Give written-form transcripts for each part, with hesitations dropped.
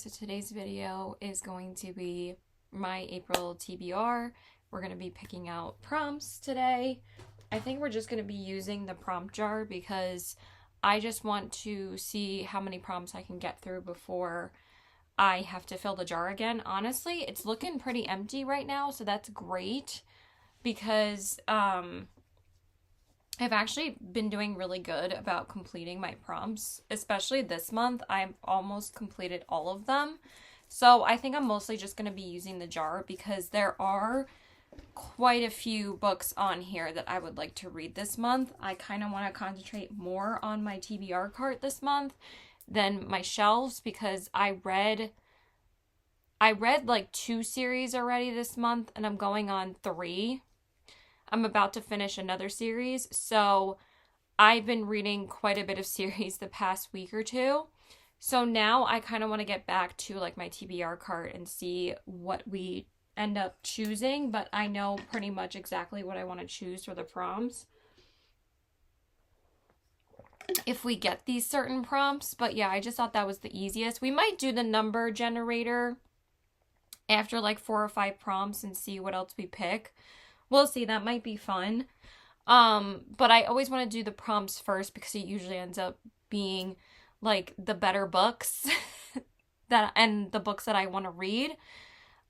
So today's video is going to be My April TBR. We're going to be picking out prompts today. I think we're just going to be using the prompt jar because I just want to see how many prompts I can get through before I have to fill the jar again. Honestly, it's looking pretty empty right now, so that's great because I've actually been doing really good about completing my prompts, especially this month. I've almost completed all of them. So I think I'm mostly just going to be using the jar because there are quite a few books on here that I would like to read this month. I kind of want to concentrate more on my TBR cart this month than my shelves because I read like 2 series already this month and I'm going on 3. I'm about to finish another series, so I've been reading quite a bit of series the past week or two. So now I kind of want to get back to like my TBR cart and see what we end up choosing, but I know pretty much exactly what I want to choose for the prompts if we get these certain prompts. But yeah, I just thought that was the easiest. We might do the number generator after like 4 or 5 prompts and see what else we pick. We'll see, that might be fun. But I always want to do the prompts first because it usually ends up being like the better books and the books that I want to read.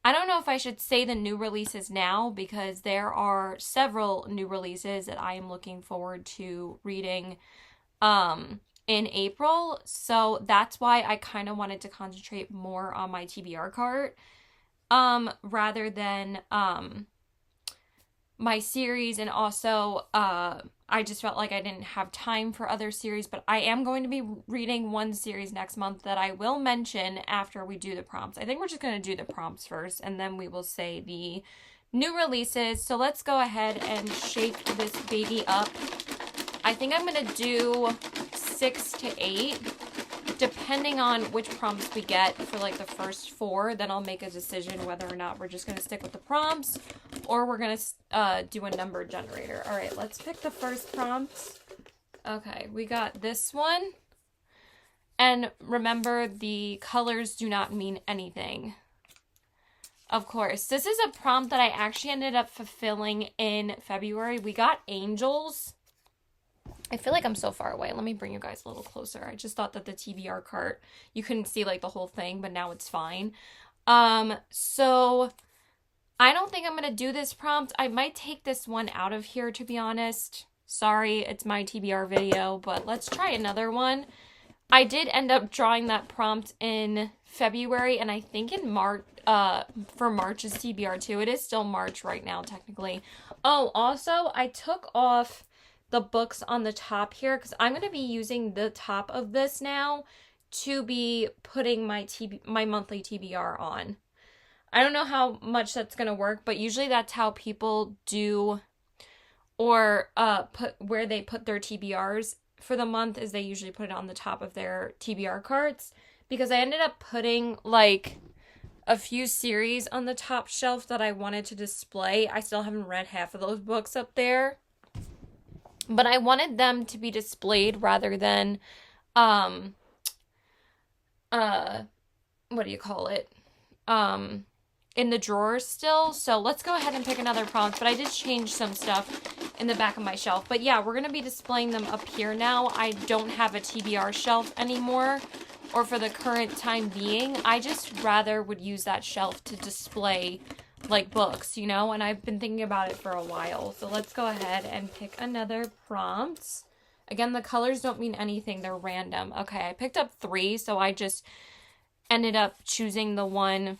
I don't know if I should say the new releases now because there are several new releases that I am looking forward to reading in April. So that's why I kind of wanted to concentrate more on my TBR cart rather than my series. And also I just felt like I didn't have time for other series, but I am going to be reading one series next month that I will mention after we do the prompts. I think we're just going to do the prompts first and then we will say the new releases. So let's go ahead and shake this baby up. I think I'm going to do 6 to 8 depending on which prompts we get for like the first 4. Then I'll make a decision whether or not we're just going to stick with the prompts or we're going to do a number generator. All right, let's pick the first prompts. Okay, we got this one. And remember, the colors do not mean anything. Of course, this is a prompt that I actually ended up fulfilling in February. We got angels. I feel like I'm so far away. Let me bring you guys a little closer. I just thought that the TBR cart, you couldn't see like the whole thing, but now it's fine. So I don't think I'm going to do this prompt. I might take this one out of here, to be honest. Sorry, it's my TBR video, but let's try another one. I did end up drawing that prompt in February, and I think in March, for March's TBR too. It is still March right now, technically. Oh, also, I took off the books on the top here because I'm going to be using the top of this now to be putting my monthly TBR on. I don't know how much that's going to work, but usually that's how people do or where they put their TBRs for the month is they usually put it on the top of their TBR carts, because I ended up putting like a few series on the top shelf that I wanted to display. I still haven't read half of those books up there, but I wanted them to be displayed rather than what do you call it? In the drawers still. So let's go ahead and pick another prompt, but I did change some stuff in the back of my shelf. But yeah, we're going to be displaying them up here now. I don't have a TBR shelf anymore, or for the current time being. I just rather would use that shelf to display like books, you know, and I've been thinking about it for a while. So let's go ahead and pick another prompt. Again, the colors don't mean anything. They're random. Okay, I picked up 3, so I just ended up choosing the one.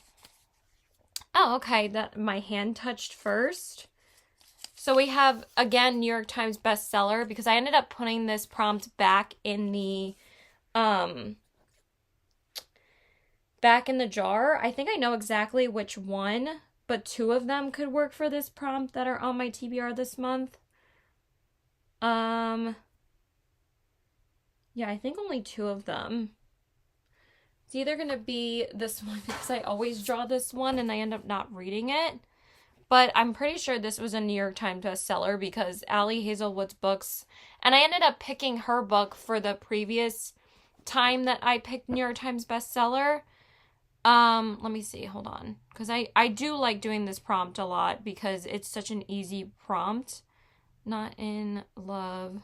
Oh, okay, that my hand touched first. So we have, again, New York Times bestseller, because I ended up putting this prompt back in the jar. I think I know exactly which one, but 2 of them could work for this prompt that are on my TBR this month. Yeah, I think only 2 of them. It's either going to be this one because I always draw this one and I end up not reading it. But I'm pretty sure this was a New York Times bestseller because Allie Hazelwood's books, and I ended up picking her book for the previous time that I picked New York Times bestseller. Let me see. Hold on. Because I do like doing this prompt a lot because it's such an easy prompt. Not in Love,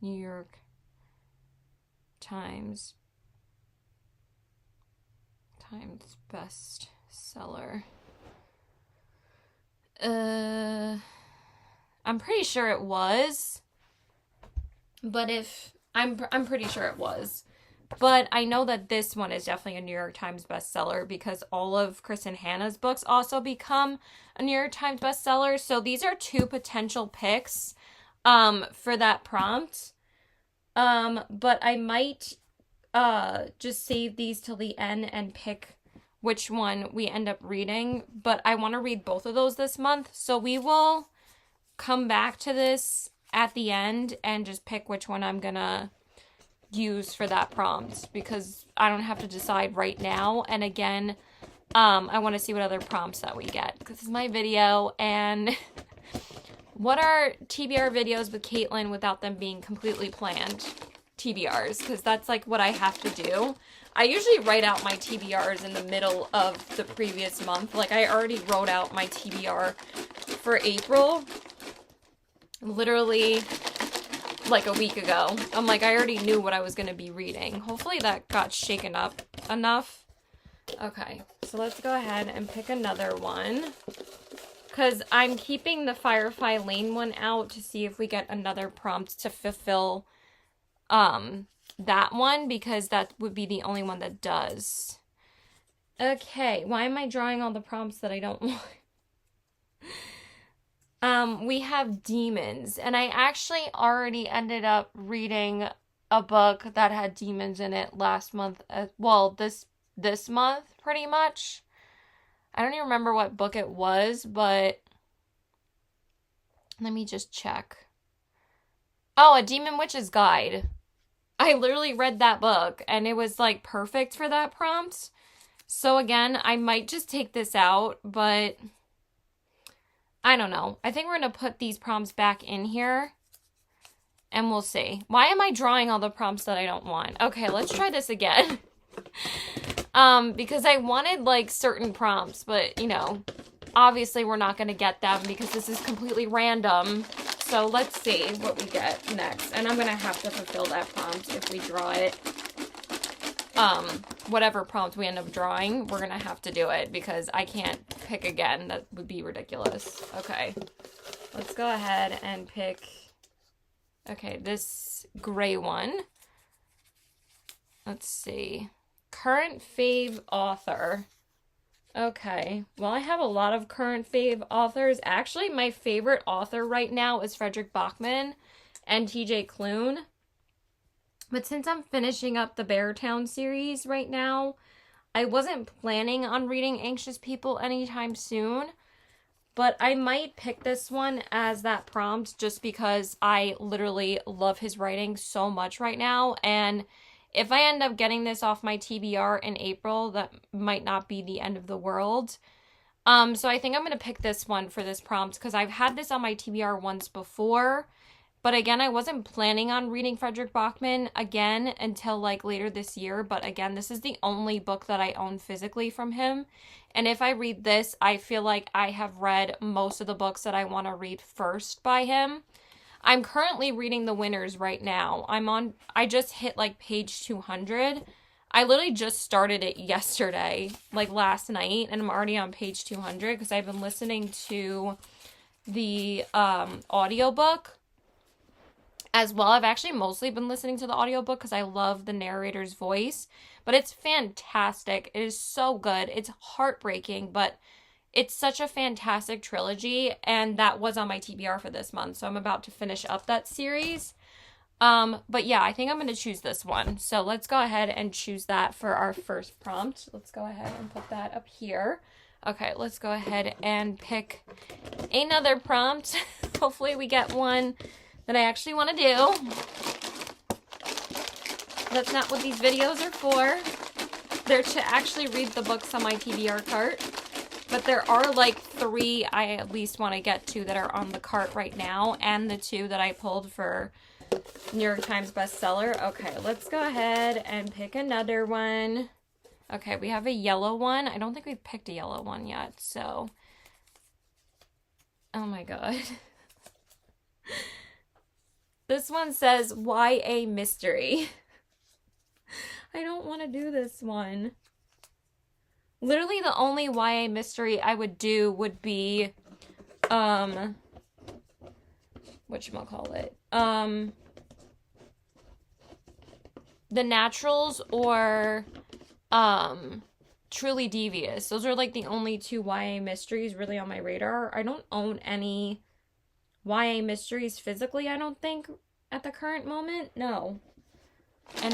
New York Times bestseller. I'm pretty sure it was. But I'm pretty sure it was. But I know that this one is definitely a New York Times bestseller because all of Chris and Hannah's books also become a New York Times bestseller. So these are two potential picks for that prompt. But I might just save these till the end and pick which one we end up reading. But I want to read both of those this month. So we will come back to this at the end and just pick which one I'm gonna use for that prompt because I don't have to decide right now. And again, I want to see what other prompts that we get because this is my video. And what are TBR videos with Caitlin without them being completely planned TBRs? Because that's like what I have to do. I usually write out my TBRs in the middle of the previous month. Like I already wrote out my TBR for April literally like a week ago. I'm like, I already knew what I was going to be reading. Hopefully that got shaken up enough. Okay, so let's go ahead and pick another one. Because I'm keeping the Firefly Lane one out to see if we get another prompt to fulfill that one. Because that would be the only one that does. Okay, why am I drawing all the prompts that I don't want? We have demons, and I actually already ended up reading a book that had demons in it last month. Well, this month, pretty much. I don't even remember what book it was, but let me just check. Oh, A Demon Witch's Guide. I literally read that book, and it was, like, perfect for that prompt. So, again, I might just take this out, but I don't know. I think we're going to put these prompts back in here and we'll see. Why am I drawing all the prompts that I don't want? Okay, let's try this again. Because I wanted like certain prompts, but you know, obviously we're not going to get them because this is completely random. So let's see what we get next. And I'm going to have to fulfill that prompt if we draw it. Whatever prompt we end up drawing, we're gonna have to do it because I can't pick again. That would be ridiculous. Okay, let's go ahead and pick, okay, this gray one. Let's see. Current fave author. Okay, well, I have a lot of current fave authors. Actually, my favorite author right now is Frederick Bachman and TJ Klune. But since I'm finishing up the Beartown series right now, I wasn't planning on reading Anxious People anytime soon. But I might pick this one as that prompt just because I literally love his writing so much right now. And if I end up getting this off my TBR in April, that might not be the end of the world. So I think I'm going to pick this one for this prompt because I've had this on my TBR once before. But again, I wasn't planning on reading Frederick Bachman again until like later this year. But again, this is the only book that I own physically from him. And if I read this, I feel like I have read most of the books that I want to read first by him. I'm currently reading The Winners right now. I just hit like page 200. I literally just started it yesterday, like last night. And I'm already on page 200 because I've been listening to the audiobook as well. I've actually mostly been listening to the audiobook because I love the narrator's voice, but it's fantastic. It is so good. It's heartbreaking, but it's such a fantastic trilogy, and that was on my TBR for this month, so I'm about to finish up that series. But yeah, I think I'm going to choose this one. So let's go ahead and choose that for our first prompt. Let's go ahead and put that up here. Okay, let's go ahead and pick another prompt. Hopefully we get one that I actually want to do. That's not what these videos are for. They're to actually read the books on my TBR cart. But there are like 3 I at least want to get to that are on the cart right now, and the 2 that I pulled for New York Times bestseller. Okay, let's go ahead and pick another one. Okay, we have a yellow one. I don't think we've picked a yellow one yet, so. Oh my god. This one says YA mystery. I don't want to do this one. Literally the only YA mystery I would do would be whatchamacallit? The Naturals or Truly Devious. Those are like the only two YA mysteries really on my radar. I don't own any YA mysteries physically, I don't think, at the current moment. No. And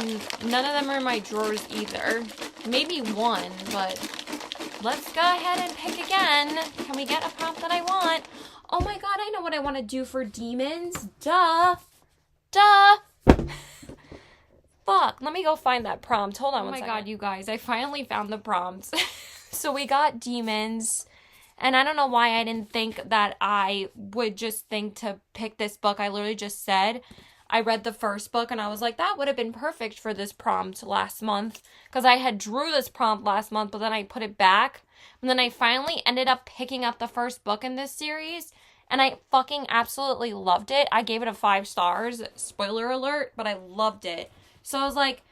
none of them are in my drawers either. Maybe one, but let's go ahead and pick again. Can we get a prompt that I want? Oh my god, I know what I want to do for demons. Duh. Fuck, let me go find that prompt. Hold on one second. Oh my god, you guys, I finally found the prompts. So we got demons. And I don't know why I didn't think that I would just think to pick this book. I literally just said, I read the first book and I was like, that would have been perfect for this prompt last month. Because I had drew this prompt last month, but then I put it back. And then I finally ended up picking up the first book in this series. And I fucking absolutely loved it. I gave it a 5 stars. Spoiler alert, but I loved it. So I was like,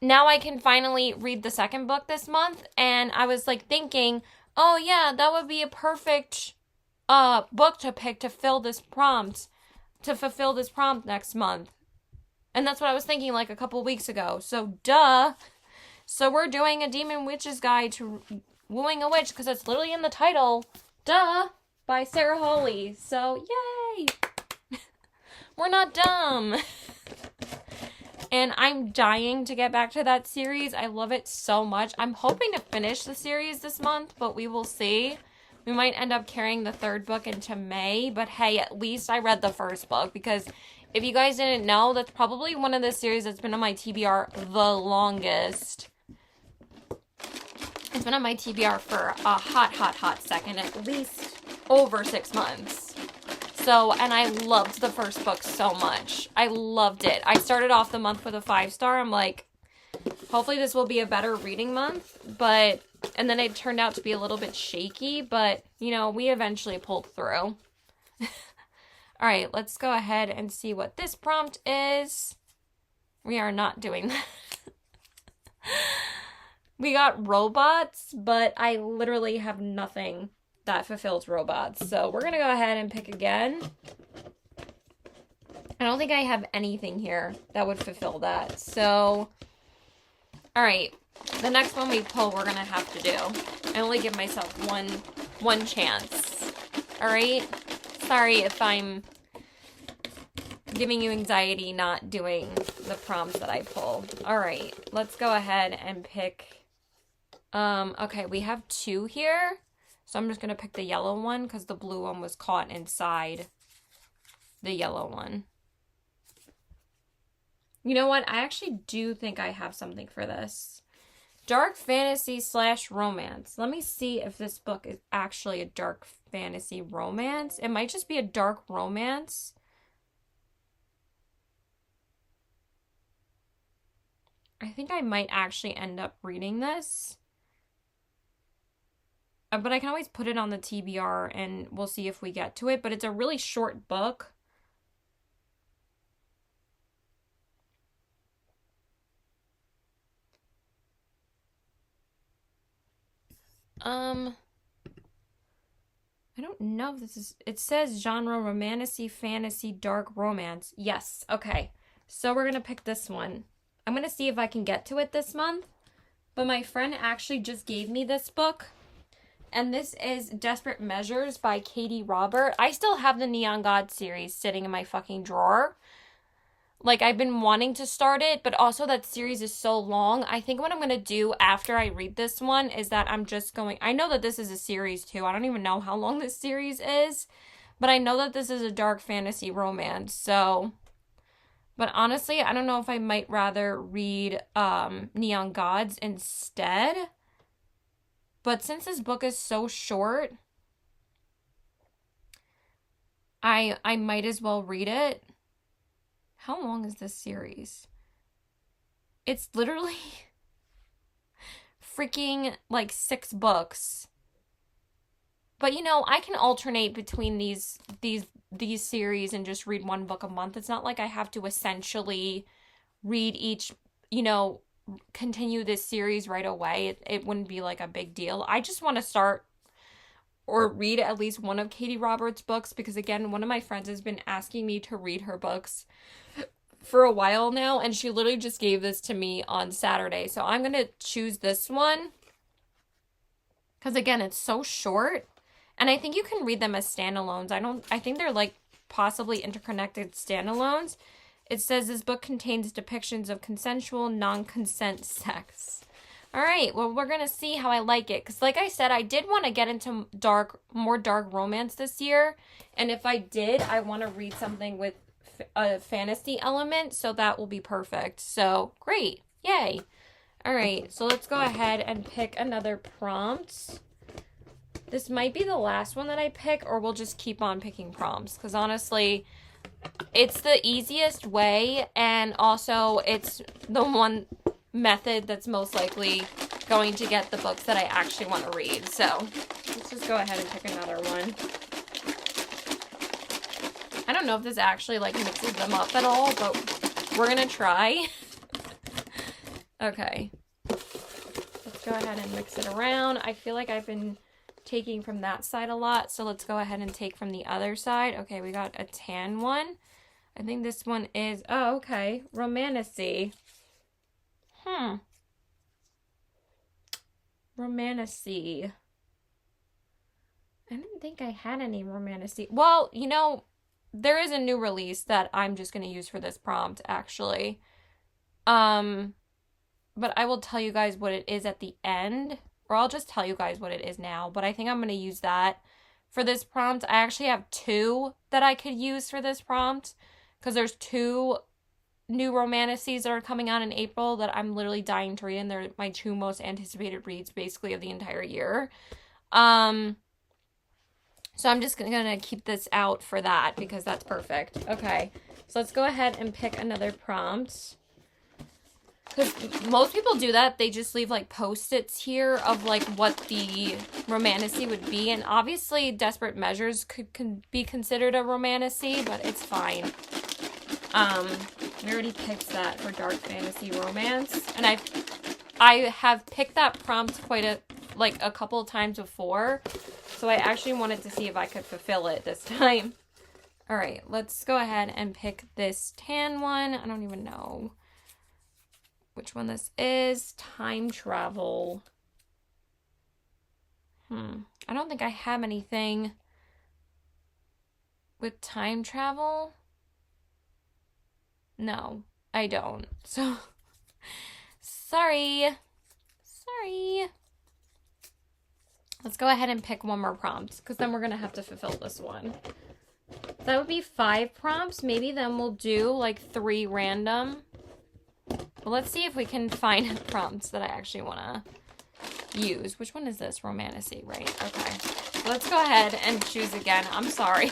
now I can finally read the second book this month. And I was like thinking, oh yeah, that would be a perfect book to pick to fulfill this prompt next month. And that's what I was thinking like a couple weeks ago. So duh. So we're doing a Demon Witch's Guide to Wooing a Witch because it's literally in the title. Duh. By Sarah Hawley. So yay. We're not dumb. And I'm dying to get back to that series. I love it so much. I'm hoping to finish the series this month, but we will see. We might end up carrying the third book into May, but hey, at least I read the first book, because if you guys didn't know, that's probably one of the series that's been on my TBR the longest. It's been on my TBR for a hot second, at least over 6 months. So, and I loved the first book so much. I loved it. I started off the month with a 5 star. I'm like, hopefully this will be a better reading month. But, and then it turned out to be a little bit shaky. But, you know, we eventually pulled through. Alright, let's go ahead and see what this prompt is. We are not doing that. We got robots, but I literally have nothing that fulfills robots. So we're going to go ahead and pick again. I don't think I have anything here that would fulfill that. So, all right. The next one we pull, we're going to have to do. I only give myself one chance. All right. Sorry if I'm giving you anxiety not doing the prompts that I pull. All right. Let's go ahead and pick. Okay, we have 2 here. So I'm just going to pick the yellow one because the blue one was caught inside the yellow one. You know what? I actually do think I have something for this. Dark fantasy / romance. Let me see if this book is actually a dark fantasy romance. It might just be a dark romance. I think I might actually end up reading this. But I can always put it on the TBR and we'll see if we get to it. But it's a really short book. I don't know if this is... It says genre romantasy, fantasy, dark romance. Yes, okay. So we're going to pick this one. I'm going to see if I can get to it this month. But my friend actually just gave me this book. And this is Desperate Measures by Katie Robert. I still have the Neon God series sitting in my fucking drawer. Like, I've been wanting to start it, but also that series is so long. I think what I'm going to do after I read this one is that I'm just going... I know that this is a series, too. I don't even know how long this series is. But I know that this is a dark fantasy romance, so... But honestly, I don't know if I might rather read Neon Gods instead. But since this book is so short, I might as well read it. How long is this series? It's literally freaking like 6 books. But you know, I can alternate between these series and just read 1 book a month. It's not like I have to essentially read each, you know, continue this series right away. It wouldn't be like a big deal. I just want to start or read at least one of Katie Roberts' books because, again, one of my friends has been asking me to read her books for a while now, and she literally just gave this to me on Saturday. So I'm going to choose this one because, again, it's so short, and I think you can read them as standalones. I think they're like possibly interconnected standalones. It says this book contains depictions of consensual, non-consent sex. All right, well, we're going to see how I like it. Because like I said, I did want to get into more dark romance this year. And if I did, I want to read something with a fantasy element. So that will be perfect. So, great. Yay. All right, so let's go ahead and pick another prompt. This might be the last one that I pick, or we'll just keep on picking prompts. Because honestly, it's the easiest way. And also, it's the one method that's most likely going to get the books that I actually want to read. So let's just go ahead and pick another one. I don't know if this actually like mixes them up at all, but we're gonna try. Okay, let's go ahead and mix it around. I feel like I've been taking from that side a lot, so let's go ahead and take from the other side. Okay, we got a tan one. I think this one is, oh, okay, romantasy. Romantasy. I didn't think I had any romantasy. Well, you know, there is a new release that I'm just going to use for this prompt, actually. But I will tell you guys what it is at the end. Or I'll just tell you guys what it is now. But I think I'm going to use that for this prompt. I actually have 2 that I could use for this prompt. Because there's 2 new romantases that are coming out in April that I'm literally dying to read, and they're my 2 most anticipated reads basically of the entire year. So I'm just gonna keep this out for that because that's perfect. Okay, so let's go ahead and pick another prompt. Because most people do that. They just leave like post-its here of like what the romantasy would be, and obviously Desperate Measures could be considered a romantasy, but it's fine. We already picked that for dark fantasy romance, and I have picked that prompt a couple of times before, so I actually wanted to see if I could fulfill it this time. All right, let's go ahead and pick this tan one. I don't even know which one this is. Time travel. I don't think I have anything with time travel. No, I don't. So, sorry. Let's go ahead and pick one more prompt, because then we're going to have to fulfill this one. That would be 5 prompts. Maybe then we'll do like 3 random. But let's see if we can find prompts that I actually want to use. Which one is this? Romantasy, right? Okay. So let's go ahead and choose again. I'm sorry.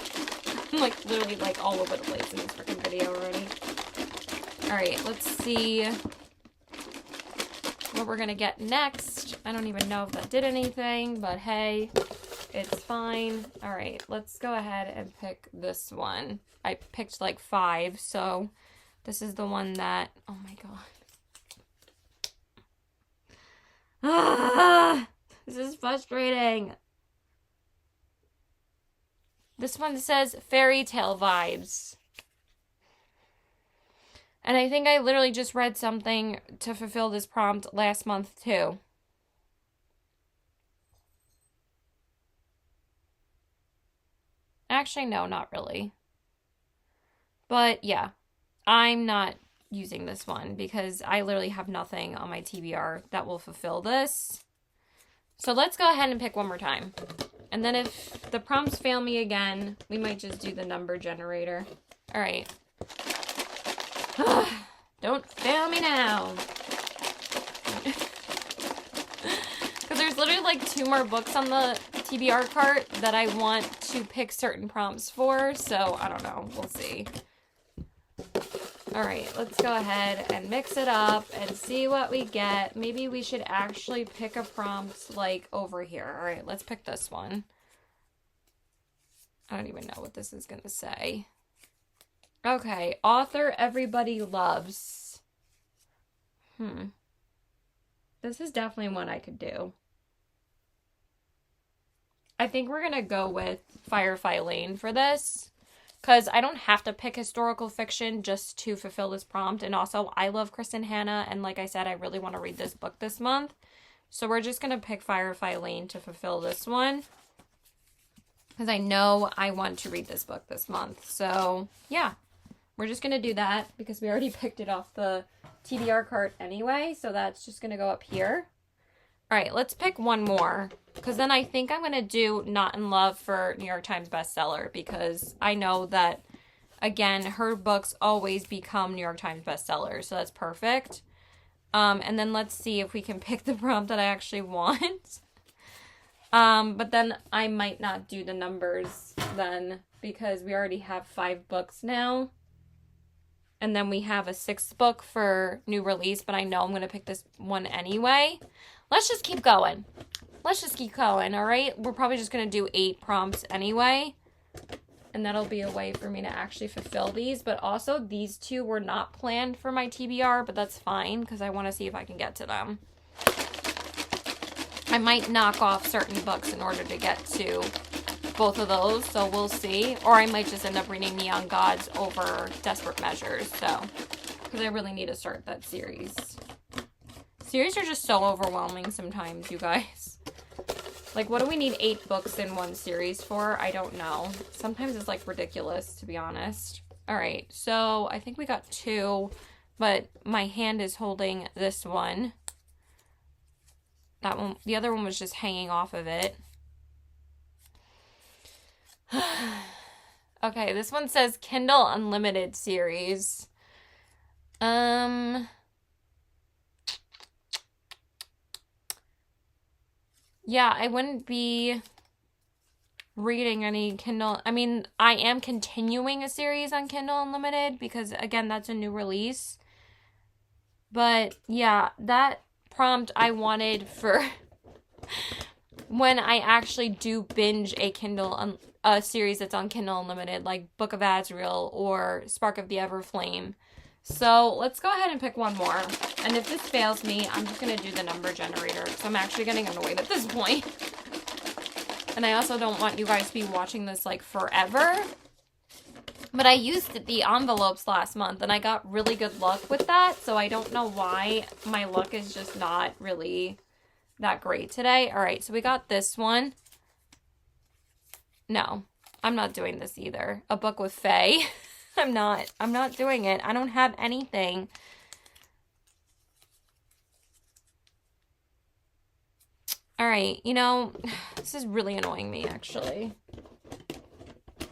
I'm like literally like all over the place in this freaking video already. Alright, let's see what we're going to get next. I don't even know if that did anything, but hey, it's fine. Alright, let's go ahead and pick this one. I picked like 5, so this is the one that, oh my god. This is frustrating. This one says fairy tale vibes. And I think I literally just read something to fulfill this prompt last month too. Actually, no, not really. But yeah, I'm not using this one because I literally have nothing on my TBR that will fulfill this. So let's go ahead and pick one more time. And then if the prompts fail me again, we might just do the number generator. All right. Don't fail me now. Because there's literally like 2 more books on the TBR cart that I want to pick certain prompts for. So I don't know. We'll see. All right, let's go ahead and mix it up and see what we get. Maybe we should actually pick a prompt like over here. All right, let's pick this one. I don't even know what this is going to say. Okay, author everybody loves. This is definitely one I could do. I think we're going to go with Firefly Lane for this. Because I don't have to pick historical fiction just to fulfill this prompt. And also, I love Kristen Hanna. And like I said, I really want to read this book this month. So we're just going to pick Firefly Lane to fulfill this one. Because I know I want to read this book this month. So, yeah. We're just going to do that. Because we already picked it off the TBR cart anyway. So that's just going to go up here. Alright, let's pick one more. Because then I think I'm going to do Not in Love for New York Times bestseller. Because I know that, again, her books always become New York Times bestsellers. So that's perfect. And then let's see if we can pick the prompt that I actually want. But then I might not do the numbers then. Because we already have 5 books now. And then we have a 6th book for new release. But I know I'm going to pick this one anyway. Let's just keep going. Let's just keep going, all right? We're probably just going to do 8 prompts anyway. And that'll be a way for me to actually fulfill these. But also, these 2 were not planned for my TBR, but that's fine because I want to see if I can get to them. I might knock off certain books in order to get to both of those, so we'll see. Or I might just end up reading Neon Gods over Desperate Measures, so. Because I really need to start that series. Series are just so overwhelming sometimes, you guys. Like, what do we need 8 books in one series for? I don't know. Sometimes it's, like, ridiculous, to be honest. Alright, so I think we got 2, but my hand is holding this one. That one, the other one was just hanging off of it. Okay, this one says Kindle Unlimited series. Yeah, I wouldn't be reading any Kindle. I mean, I am continuing a series on Kindle Unlimited because, again, that's a new release. But, yeah, that prompt I wanted for when I actually do binge a Kindle, a series that's on Kindle Unlimited, like Book of Azrael or Spark of the Everflame. So let's go ahead and pick one more. And if this fails me, I'm just going to do the number generator. So I'm actually getting annoyed at this point. And I also don't want you guys to be watching this like forever. But I used the envelopes last month and I got really good luck with that. So I don't know why my luck is just not really that great today. All right, so we got this one. No, I'm not doing this either. A book with Faye. I'm not doing it. I don't have anything. All right, you know, this is really annoying me, actually.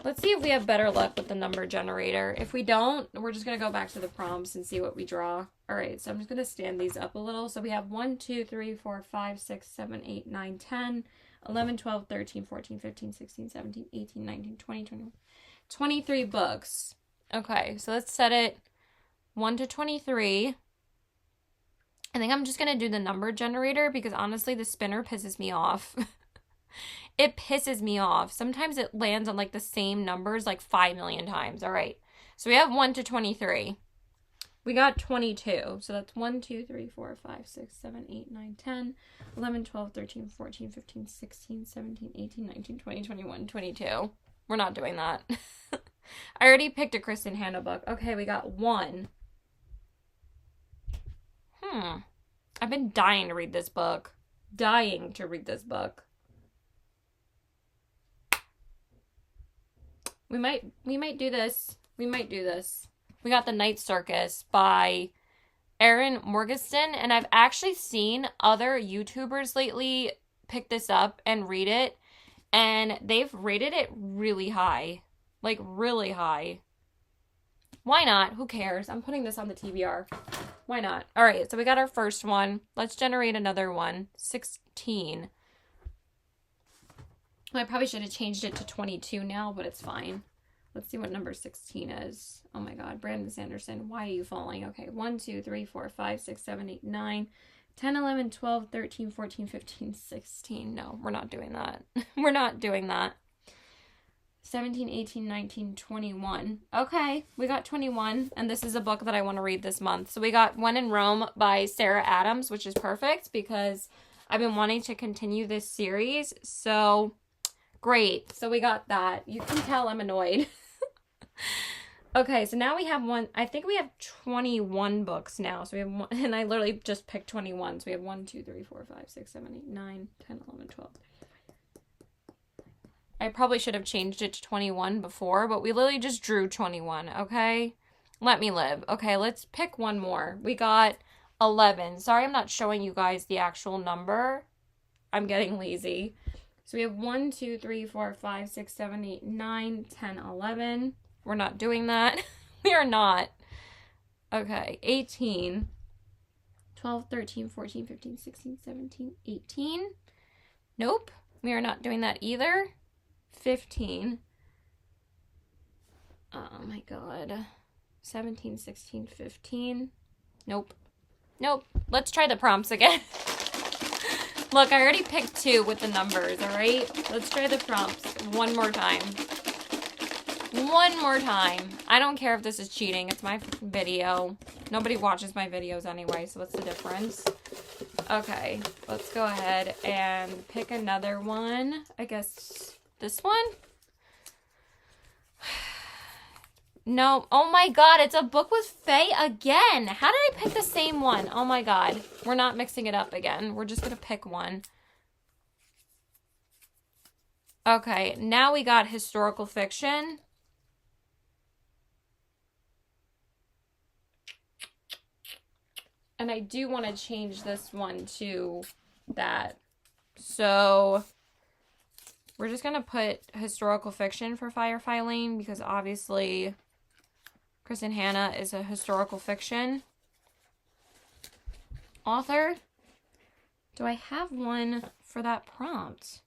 Let's see if we have better luck with the number generator. If we don't, we're just going to go back to the prompts and see what we draw. All right, so I'm just going to stand these up a little. So we have 1, 2, 3, 4, 5, 6, 7, 8, 9, 10, 11, 12, 13, 14, 15, 16, 17, 18, 19, 20, 21, 23 books. Okay, so let's set it 1 to 23. I think I'm just going to do the number generator because honestly, the spinner pisses me off. It pisses me off. Sometimes it lands on like the same numbers like 5 million times. All right, so we have 1 to 23. We got 22. So that's 1, 2, 3, 4, 5, 6, 7, 8, 9, 10, 11, 12, 13, 14, 15, 16, 17, 18, 19, 20, 21, 22. We're not doing that. I already picked a Kristen Hanna book. Okay, we got 1. I've been dying to read this book. Dying to read this book. We might do this. We might do this. We got The Night Circus by Erin Morgenstern, and I've actually seen other YouTubers lately pick this up and read it, and they've rated it really high. Like, really high. Why not? Who cares? I'm putting this on the TBR. Why not? All right, so we got our first one. Let's generate another one. 16. I probably should have changed it to 22 now, but it's fine. Let's see what number 16 is. Oh my God, Brandon Sanderson, why are you falling? Okay, 1, 2, 3, 4, 5, 6, 7, 8, 9, 10, 11, 12, 13, 14, 15, 16. No, we're not doing that. We're not doing that. 17, 18, 19, 21. Okay, we got 21, and this is a book that I want to read this month. So we got When in Rome by Sarah Adams, which is perfect because I've been wanting to continue this series. So great. So we got that. You can tell I'm annoyed. Okay, so now we have one. I think we have 21 books now. So we have one, and I literally just picked 21. So we have 1, 2, 3, 4, 5, 6, 7, 8, 9, 10, 11, 12. I probably should have changed it to 21 before, but we literally just drew 21, okay? Let me live. Okay, let's pick one more. We got 11. Sorry, I'm not showing you guys the actual number. I'm getting lazy. So we have 1, 2, 3, 4, 5, 6, 7, 8, 9, 10, 11. We're not doing that. We are not. Okay, 18, 12, 13, 14, 15, 16, 17, 18. Nope, we are not doing that either. 15. Oh my God. 17, 16, 15. Nope. Nope. Let's try the prompts again. Look, I already picked 2 with the numbers, alright? Let's try the prompts one more time. One more time. I don't care if this is cheating. It's my video. Nobody watches my videos anyway, so what's the difference? Okay, let's go ahead and pick another one. I guess this one? No. Oh my God, it's a book with Faye again. How did I pick the same one? Oh my God. We're not mixing it up again. We're just going to pick one. Okay, now we got historical fiction. And I do want to change this one to that. So we're just going to put historical fiction for Firefly Lane because obviously Kristen Hanna is a historical fiction author. Do I have one for that prompt?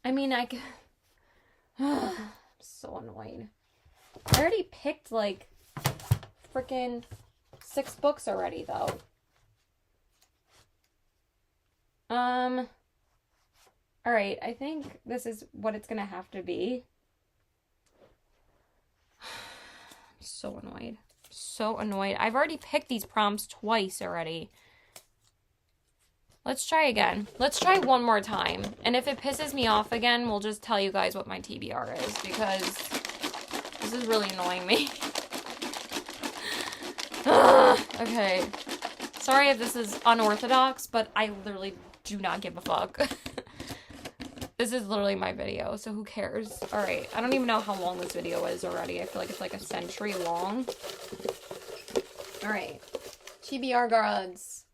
I mean, I'm so annoyed. I already picked like freaking 6 books already though. Alright, I think this is what it's gonna have to be. I'm so annoyed. So annoyed. I've already picked these prompts twice already. Let's try again. Let's try one more time. And if it pisses me off again, we'll just tell you guys what my TBR is because this is really annoying me. Okay. Sorry if this is unorthodox, but I literally do not give a fuck. This is literally my video, so who cares? Alright, I don't even know how long this video is already. I feel like it's like a century long. Alright. TBR gods.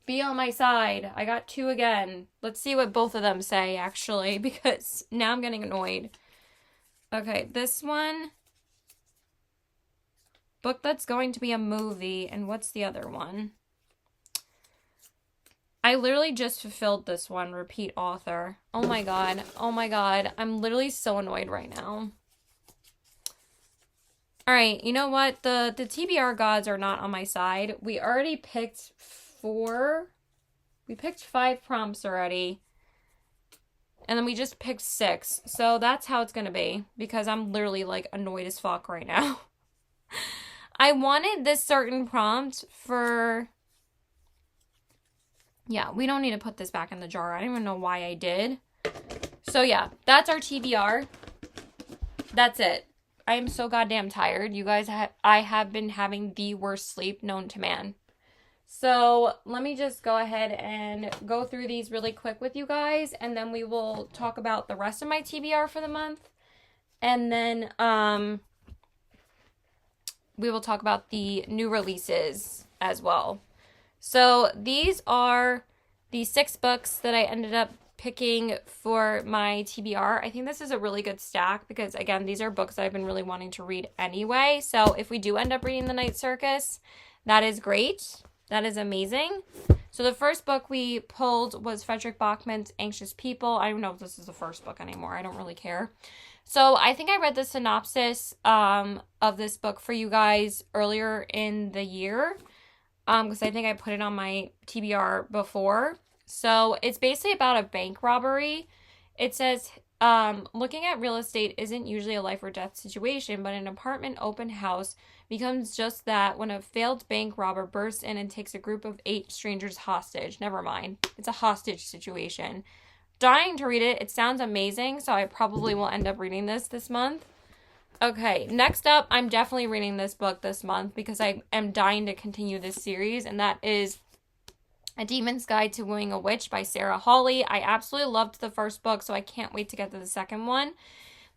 Be on my side. I got 2 again. Let's see what both of them say, actually, because now I'm getting annoyed. Okay, this one. Book that's going to be a movie. And what's the other one? I literally just fulfilled this one. Repeat author. Oh my God. Oh my God. I'm literally so annoyed right now. Alright, you know what? The TBR gods are not on my side. We already picked 4. We picked 5 prompts already. And then we just picked 6. So that's how it's going to be. Because I'm literally like annoyed as fuck right now. I wanted this certain prompt for... Yeah, we don't need to put this back in the jar. I don't even know why I did. So yeah, that's our TBR. That's it. I am so goddamn tired. You guys, I have been having the worst sleep known to man. So let me just go ahead and go through these really quick with you guys. And then we will talk about the rest of my TBR for the month. And then we will talk about the new releases as well. So these are the 6 books that I ended up picking for my TBR. I think this is a really good stack because, again, these are books that I've been really wanting to read anyway. So if we do end up reading The Night Circus, that is great. That is amazing. So the first book we pulled was Frederick Bachman's Anxious People. I don't know if this is the first book anymore. I don't really care. So I think I read the synopsis of this book for you guys earlier in the year, because I think I put it on my TBR before. So it's basically about a bank robbery. It says, looking at real estate isn't usually a life or death situation, but an apartment open house becomes just that when a failed bank robber bursts in and takes a group of 8 strangers hostage. Never mind. It's a hostage situation. Dying to read it. It sounds amazing, so I probably will end up reading this month. Okay, next up, I'm definitely reading this book this month because I am dying to continue this series, and that is A Demon's Guide to Wooing a Witch by Sarah Hawley. I absolutely loved the first book, so I can't wait to get to the second one.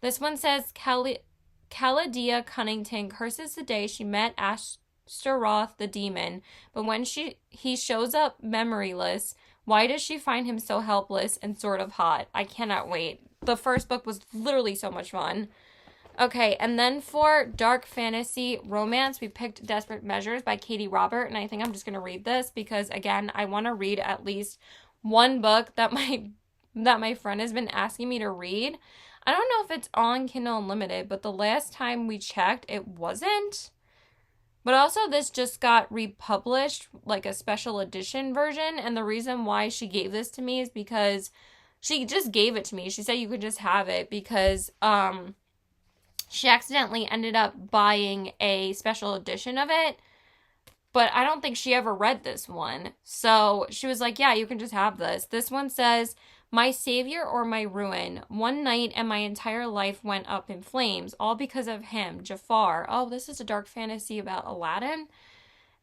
This one says, Caladia Cunnington curses the day she met Ashtaroth the demon, but when he shows up memoryless, why does she find him so helpless and sort of hot? I cannot wait. The first book was literally so much fun. Okay, and then for dark fantasy romance, we picked Desperate Measures by Katie Robert, and I think I'm just going to read this because, again, I want to read at least one book that my friend has been asking me to read. I don't know if it's on Kindle Unlimited, but the last time we checked, it wasn't. But also, this just got republished, like a special edition version, and the reason why she gave this to me is because she just gave it to me. She said you could just have it because she accidentally ended up buying a special edition of it, but I don't think she ever read this one. So she was like, yeah, you can just have this. This one says, my savior or my ruin. One night and my entire life went up in flames, all because of him, Jafar. Oh, this is a dark fantasy about Aladdin.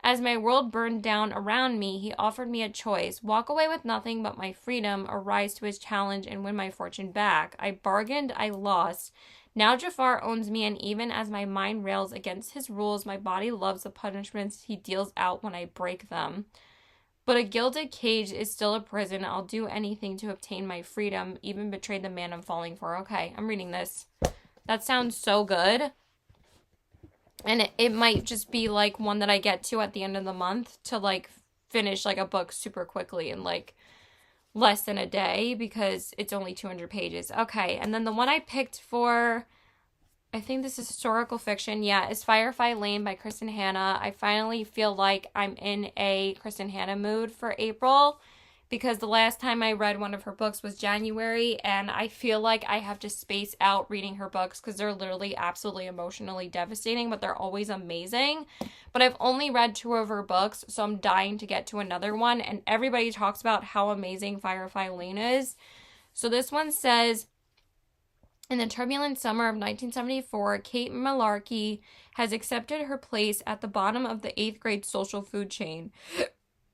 As my world burned down around me, he offered me a choice. Walk away with nothing but my freedom, or rise to his challenge and win my fortune back. I bargained, I lost. Now Jafar owns me, and even as my mind rails against his rules, my body loves the punishments he deals out when I break them. But a gilded cage is still a prison. I'll do anything to obtain my freedom, even betray the man I'm falling for. Okay, I'm reading this. That sounds so good. And it might just be, like, one that I get to at the end of the month to, like, finish, like, a book super quickly in, like, less than a day because it's only 200 pages. Okay, and then the one I picked for, I think this is historical fiction, yeah, is Firefly Lane by Kristen Hanna. I finally feel like I'm in a Kristen Hanna mood for April because the last time I read one of her books was January, and I feel like I have to space out reading her books because they're literally absolutely emotionally devastating, but they're always amazing. But I've only read 2 of her books, so I'm dying to get to another one, and everybody talks about how amazing Firefly Lane is. So this one says, in the turbulent summer of 1974, Kate Malarkey has accepted her place at the bottom of the 8th grade social food chain.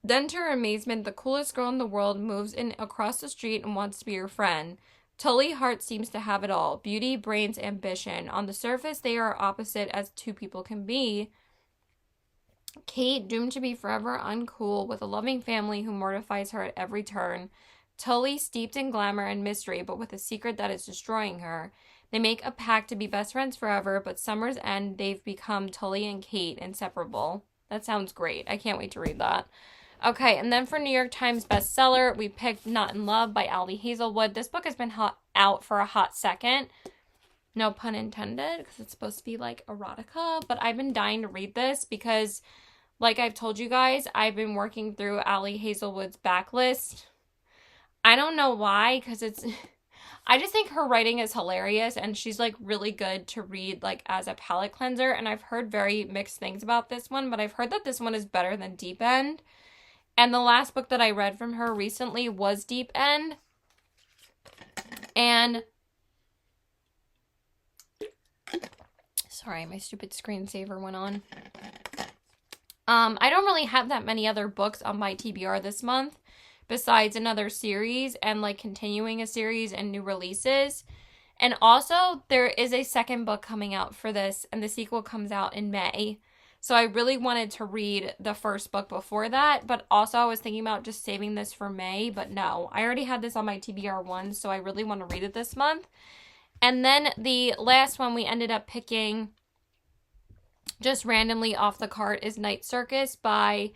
Then, to her amazement, the coolest girl in the world moves in across the street and wants to be her friend. Tully Hart seems to have it all: beauty, brains, ambition. On the surface, they are opposite as 2 people can be. Kate, doomed to be forever uncool, with a loving family who mortifies her at every turn. Tully, steeped in glamour and mystery, but with a secret that is destroying her. They make a pact to be best friends forever, but summer's end, they've become Tully and Kate, inseparable. That sounds great. I can't wait to read that. Okay, and then for New York Times bestseller, we picked Not in Love by Ali Hazelwood. This book has been out for a hot second. No pun intended, because it's supposed to be like erotica, but I've been dying to read this because, like I've told you guys, I've been working through Ali Hazelwood's backlist. I don't know why, because I just think her writing is hilarious, and she's, like, really good to read, like, as a palate cleanser, and I've heard very mixed things about this one, but I've heard that this one is better than Deep End. And the last book that I read from her recently was Deep End. And sorry, my stupid screensaver went on. I don't really have that many other books on my TBR this month besides another series and, like, continuing a series and new releases. And also, there is a second book coming out for this, and the sequel comes out in May. So I really wanted to read the first book before that, but also I was thinking about just saving this for May, but no. I already had this on my TBR one, so I really want to read it this month. And then the last one we ended up picking just randomly off the cart is Night Circus by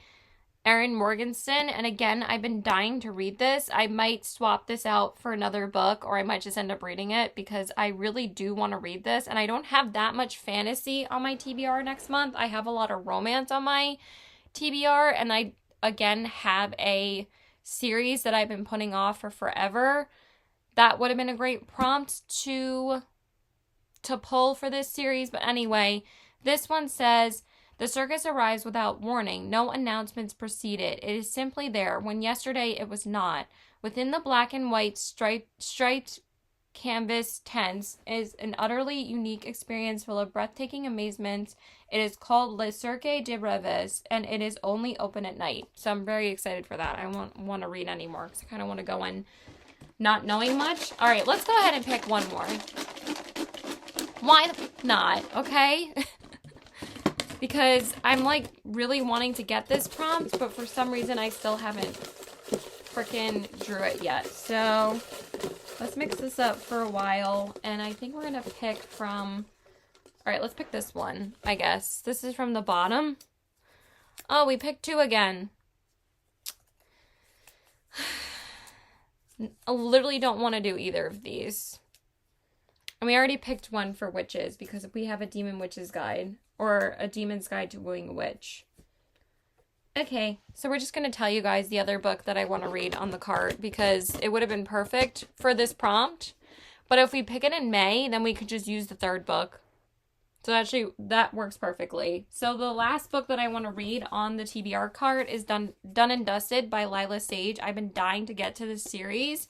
Erin Morgenstern. And again, I've been dying to read this. I might swap this out for another book, or I might just end up reading it because I really do want to read this. And I don't have that much fantasy on my TBR next month. I have a lot of romance on my TBR, and I, again, have a series that I've been putting off for forever. That would have been a great prompt to pull for this series. But anyway, this one says, the circus arrives without warning. No announcements preceded. It is simply there, when yesterday it was not. Within the black and white striped canvas tents is an utterly unique experience full of breathtaking amazements. It is called Le Cirque de Rêves, and it is only open at night. So I'm very excited for that. I won't want to read anymore because I kind of want to go in not knowing much. All right, let's go ahead and pick one more. Why not? Okay. Because I'm like really wanting to get this prompt, but for some reason I still haven't freaking drew it yet. So let's mix this up for a while, and I think we're gonna pick from, all right, let's pick this one, I guess. This is from the bottom. Oh, we picked two again. I literally don't want to do either of these. And we already picked one for witches because we have a Demon Witch's Guide, or a Demon's Guide to Wooing a Witch. Okay, so we're just going to tell you guys the other book that I want to read on the cart because it would have been perfect for this prompt. But if we pick it in May, then we could just use the third book. So actually, that works perfectly. So the last book that I want to read on the TBR cart is Done and Dusted by Lila Sage. I've been dying to get to this series.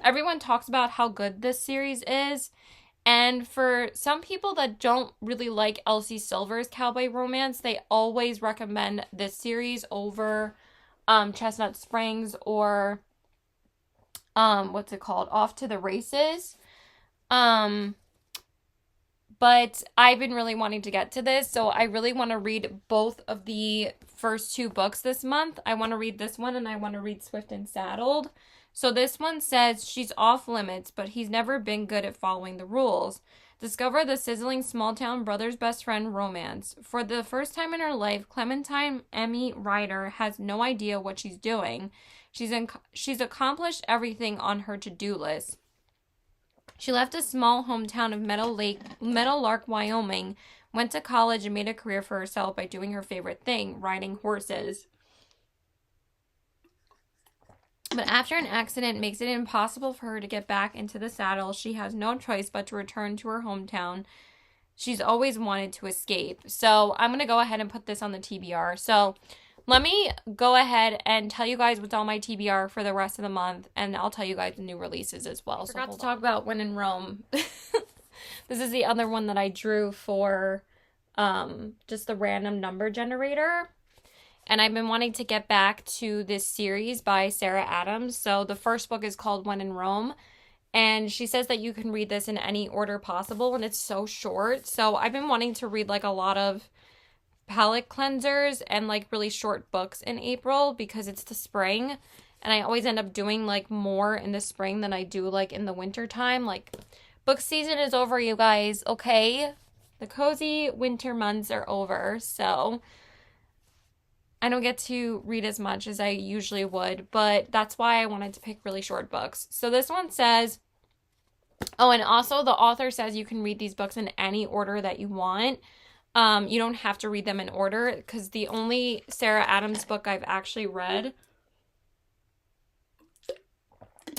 Everyone talks about how good this series is. And for some people that don't really like Elsie Silver's cowboy romance, they always recommend this series over Chestnut Springs or what's it called? Off to the Races. But I've been really wanting to get to this, so I really want to read both of the first two books this month. I want to read this one, and I want to read Swift and Saddled. So this one says, she's off limits, but he's never been good at following the rules. Discover the sizzling small-town brother's best friend romance. For the first time in her life, Clementine Emmy Ryder has no idea what she's doing. She's accomplished everything on her to-do list. She left a small hometown of Meadow Lark, Wyoming, went to college and made a career for herself by doing her favorite thing, riding horses. But after an accident makes it impossible for her to get back into the saddle, she has no choice but to return to her hometown. She's always wanted to escape. So I'm going to go ahead and put this on the TBR. So let me go ahead and tell you guys what's on my TBR for the rest of the month, and I'll tell you guys the new releases as well. I forgot to talk about When in Rome. This is the other one that I drew for just the random number generator. And I've been wanting to get back to this series by Sarah Adams. So the first book is called When in Rome. And she says that you can read this in any order possible. And it's so short. So I've been wanting to read like a lot of palette cleansers and like really short books in April because it's the spring. And I always end up doing like more in the spring than I do like in the winter time. Like book season is over, you guys. Okay. The cozy winter months are over. So I don't get to read as much as I usually would, but that's why I wanted to pick really short books. So this one says, oh, and also the author says you can read these books in any order that you want. You don't have to read them in order because the only Sarah Adams book I've actually read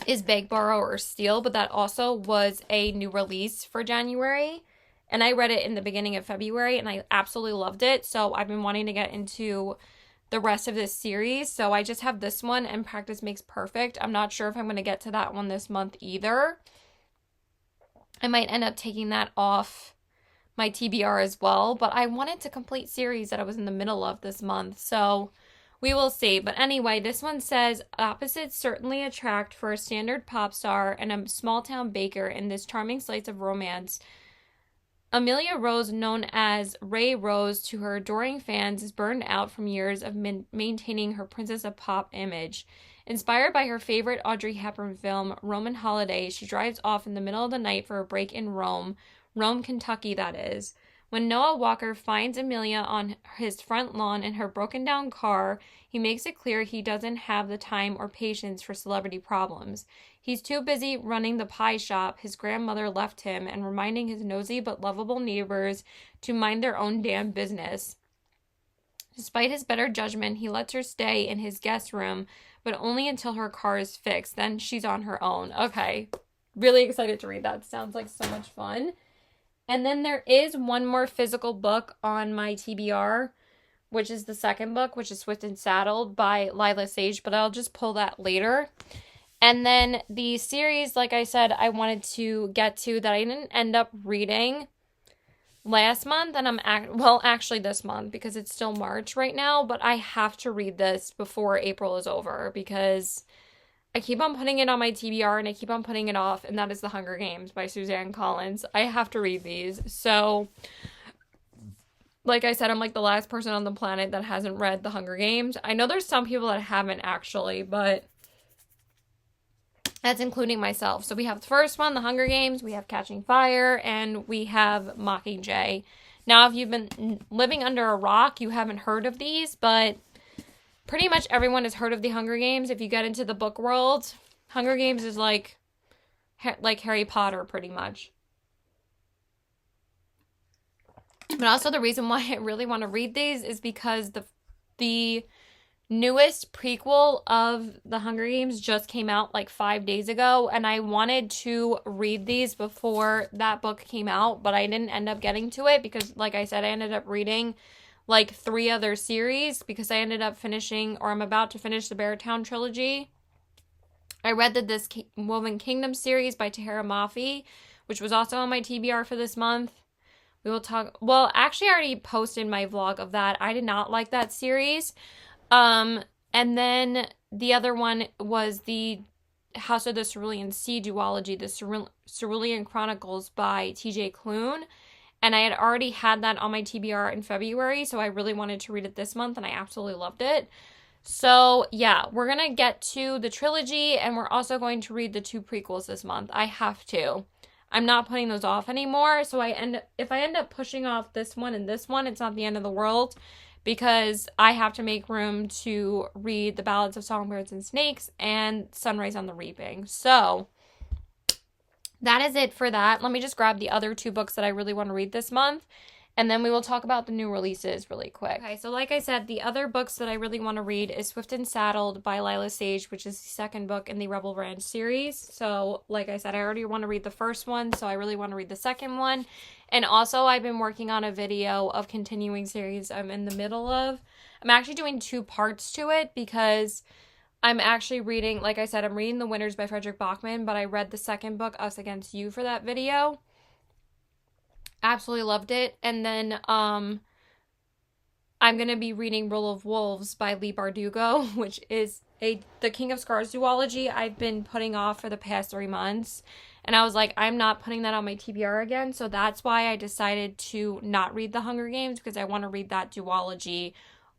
is Beg, Borrow, or Steal, but that also was a new release for January. And I read it in the beginning of February and I absolutely loved it. So I've been wanting to get into the rest of this series. So I just have this one and Practice Makes Perfect. I'm not sure if I'm going to get to that one this month either. I might end up taking that off my TBR as well, but I wanted to complete series that I was in the middle of this month. So we will see. But anyway, this one says, opposites certainly attract for a standard pop star and a small town baker in this charming slice of romance. Amelia Rose, known as Ray Rose to her adoring fans, is burned out from years of maintaining her Princess of Pop image. Inspired by her favorite Audrey Hepburn film, Roman Holiday, she drives off in the middle of the night for a break in Rome, Kentucky, that is. When Noah Walker finds Amelia on his front lawn in her broken down car, he makes it clear he doesn't have the time or patience for celebrity problems. He's too busy running the pie shop his grandmother left him and reminding his nosy but lovable neighbors to mind their own damn business. Despite his better judgment, he lets her stay in his guest room, but only until her car is fixed. Then she's on her own. Okay. Really excited to read that. Sounds like so much fun. And then there is one more physical book on my TBR, which is the second book, which is Swift and Saddled by Lila Sage, but I'll just pull that later. And then the series, like I said, I wanted to get to that I didn't end up reading last month, and actually this month, because it's still March right now, but I have to read this before April is over because I keep on putting it on my TBR and I keep on putting it off, and that is The Hunger Games by Suzanne Collins. I have to read these. So, like I said, I'm like the last person on the planet that hasn't read The Hunger Games. I know there's some people that haven't actually, but that's including myself. So we have the first one, The Hunger Games, we have Catching Fire, and we have Mockingjay. Now, if you've been living under a rock, you haven't heard of these, but pretty much everyone has heard of the Hunger Games. If you get into the book world, Hunger Games is like Harry Potter, pretty much. But also the reason why I really want to read these is because the newest prequel of The Hunger Games just came out like 5 days ago, and I wanted to read these before that book came out, but I didn't end up getting to it because, like I said, I ended up reading like 3 other series because I ended up finishing, or I'm about to finish, the Beartown trilogy. I read This Woven Kingdom series by Tahira Mafi, which was also on my TBR for this month. We will talk, well, actually I already posted my vlog of that. I did not like that series. And then the other one was the House of the Cerulean Sea duology, the Cerulean Chronicles by TJ Klune. And I had already had that on my TBR in February, so I really wanted to read it this month, and I absolutely loved it. So, yeah, we're going to get to the trilogy, and we're also going to read the 2 prequels this month. I have to. I'm not putting those off anymore, so if I end up pushing off this one and this one, it's not the end of the world, because I have to make room to read The Ballads of Songbirds and Snakes and Sunrise on the Reaping. So that is it for that. Let me just grab the other 2 books that I really want to read this month, and then we will talk about the new releases really quick. Okay, so like I said, the other books that I really want to read is Swift and Saddled by Lila Sage, which is the second book in the Rebel Ranch series. So like I said, I already want to read the first one, so I really want to read the second one. And also, I've been working on a video of continuing series I'm in the middle of. I'm actually doing 2 parts to it because I'm actually reading, like I said, I'm reading The Winners by Frederick Bachman, but I read the second book, Us Against You, for that video. Absolutely loved it. And then I'm going to be reading Rule of Wolves by Leigh Bardugo, which is the King of Scars duology I've been putting off for the past 3 months. And I was like, I'm not putting that on my TBR again. So that's why I decided to not read The Hunger Games, because I want to read that duology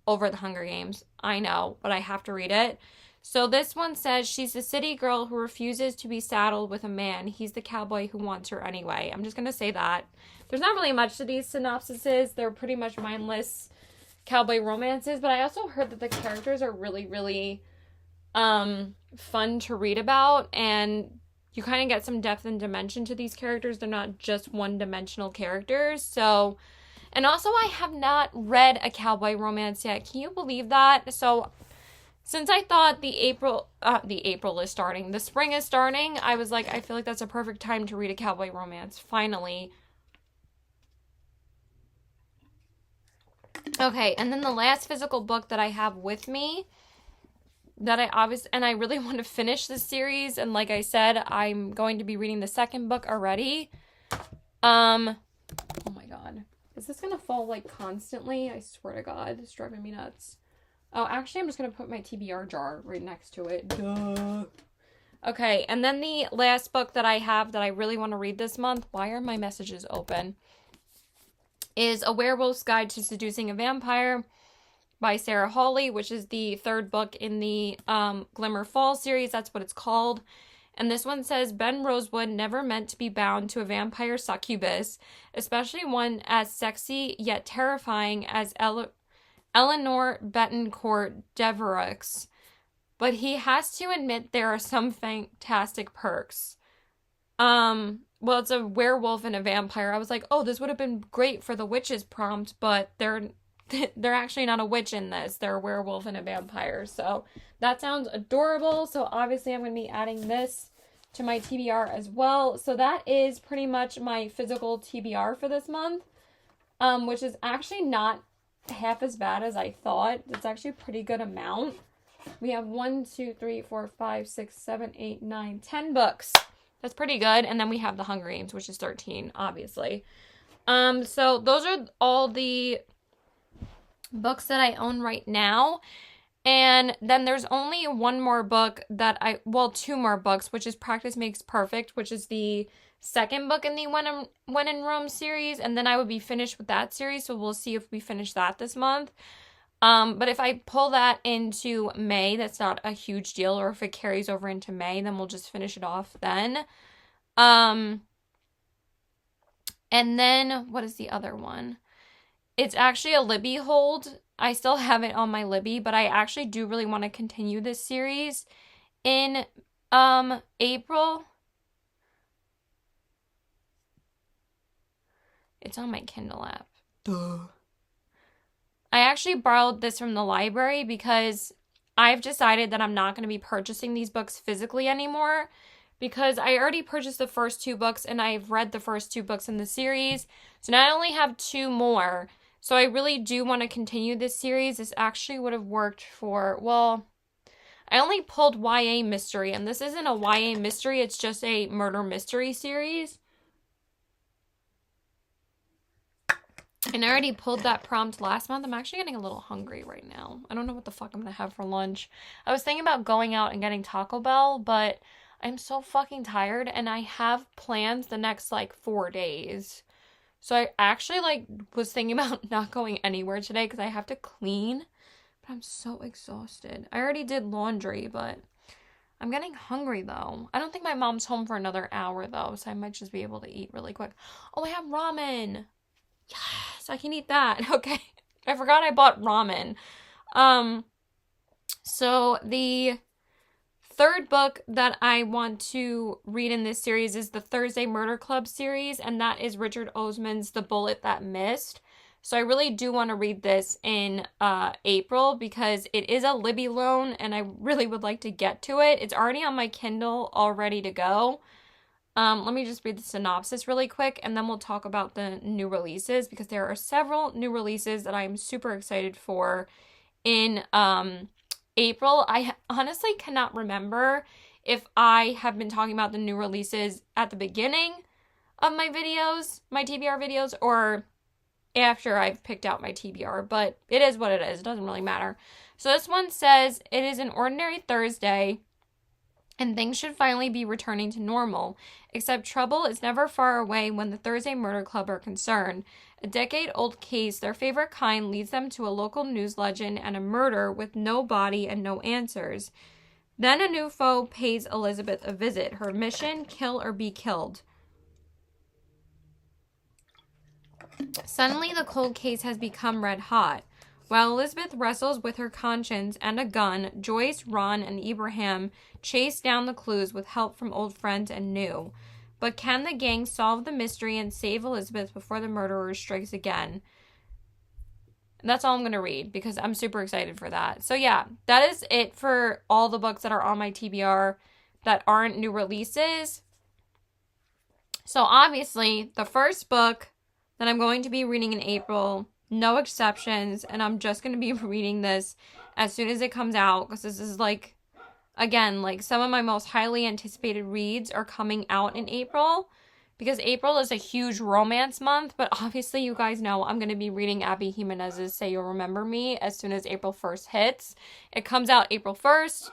over The Hunger Games. I know, but I have to read it. So this one says, she's the city girl who refuses to be saddled with a man. He's the cowboy who wants her anyway. I'm just going to say that. There's not really much to these synopsises. They're pretty much mindless cowboy romances. But I also heard that the characters are really, really fun to read about. And you kind of get some depth and dimension to these characters. They're not just one-dimensional characters. So, and also I have not read a cowboy romance yet. Can you believe that? So since I thought the April is starting, the spring is starting, I was like, I feel like that's a perfect time to read a cowboy romance, finally. Okay, and then the last physical book that I have with me, that I really want to finish this series, and like I said, I'm going to be reading the second book already. Oh my god. Is this gonna fall, like, constantly? I swear to god, it's driving me nuts. Oh, actually, I'm just going to put my TBR jar right next to it. Duh. Okay, and then the last book that I have that I really want to read this month, why are my messages open, is A Werewolf's Guide to Seducing a Vampire by Sarah Hawley, which is the 3rd book in the Glimmer Fall series. That's what it's called. And this one says, Ben Rosewood never meant to be bound to a vampire succubus, especially one as sexy yet terrifying as Eleanor Betancourt Devereux. But he has to admit there are some fantastic perks. Well, it's a werewolf and a vampire. I was like, oh, this would have been great for the witches prompt, but they're actually not a witch in this. They're a werewolf and a vampire. So that sounds adorable. So obviously I'm going to be adding this to my TBR as well. So that is pretty much my physical TBR for this month, which is actually not half as bad as I thought. It's actually a pretty good amount. We have 1, 2, 3, 4, 5, 6, 7, 8, 9, 10 books. That's pretty good. And then we have the Hunger Games, which is 13, obviously. So those are all the books that I own right now. And then there's only one more book that two more books, which is Practice Makes Perfect, which is the second book in the When in Rome series. And then I would be finished with that series. So we'll see if we finish that this month. But if I pull that into May, that's not a huge deal. Or if it carries over into May, then we'll just finish it off then. And then what is the other one? It's actually a Libby hold. I still have it on my Libby, but I actually do really want to continue this series in April. It's on my Kindle app. Duh. I actually borrowed this from the library because I've decided that I'm not going to be purchasing these books physically anymore, because I already purchased the first 2 books and I've read the first 2 books in the series. So now I only have 2 more. So I really do want to continue this series. This actually would have worked for, well, I only pulled YA mystery, and this isn't a YA mystery. It's just a murder mystery series. And I already pulled that prompt last month. I'm actually getting a little hungry right now. I don't know what the fuck I'm going to have for lunch. I was thinking about going out and getting Taco Bell, but I'm so fucking tired and I have plans the next 4 days. So I actually was thinking about not going anywhere today because I have to clean. But I'm so exhausted. I already did laundry, but I'm getting hungry though. I don't think my mom's home for another hour though, so I might just be able to eat really quick. Oh, I have ramen. Yes, I can eat that. Okay. I forgot I bought ramen. So the third book that I want to read in this series is the Thursday Murder Club series, and that is Richard Osman's The Bullet That Missed. So I really do want to read this in April because it is a Libby loan and I really would like to get to it. It's already on my Kindle, all ready to go. Let me just read the synopsis really quick and then we'll talk about the new releases, because there are several new releases that I'm super excited for in April. I honestly cannot remember if I have been talking about the new releases at the beginning of my videos, my TBR videos, or after I've picked out my TBR, but it is what it is. It doesn't really matter. So this one says, it is an ordinary Thursday and things should finally be returning to normal, except trouble is never far away when the Thursday Murder Club are concerned. A decade-old case, their favorite kind, leads them to a local news legend and a murder with no body and no answers. Then a new foe pays Elizabeth a visit. Her mission, kill or be killed. Suddenly, the cold case has become red hot. While Elizabeth wrestles with her conscience and a gun, Joyce, Ron, and Ibrahim chase down the clues with help from old friends and new. But can the gang solve the mystery and save Elizabeth before the murderer strikes again? And that's all I'm going to read because I'm super excited for that. So yeah, that is it for all the books that are on my TBR that aren't new releases. So obviously, the first book that I'm going to be reading in April, no exceptions, and I'm just going to be reading this as soon as it comes out, because this is again, some of my most highly anticipated reads are coming out in April, because April is a huge romance month, but obviously you guys know I'm going to be reading Abby Jimenez's Say You'll Remember Me as soon as April 1st hits. It comes out April 1st,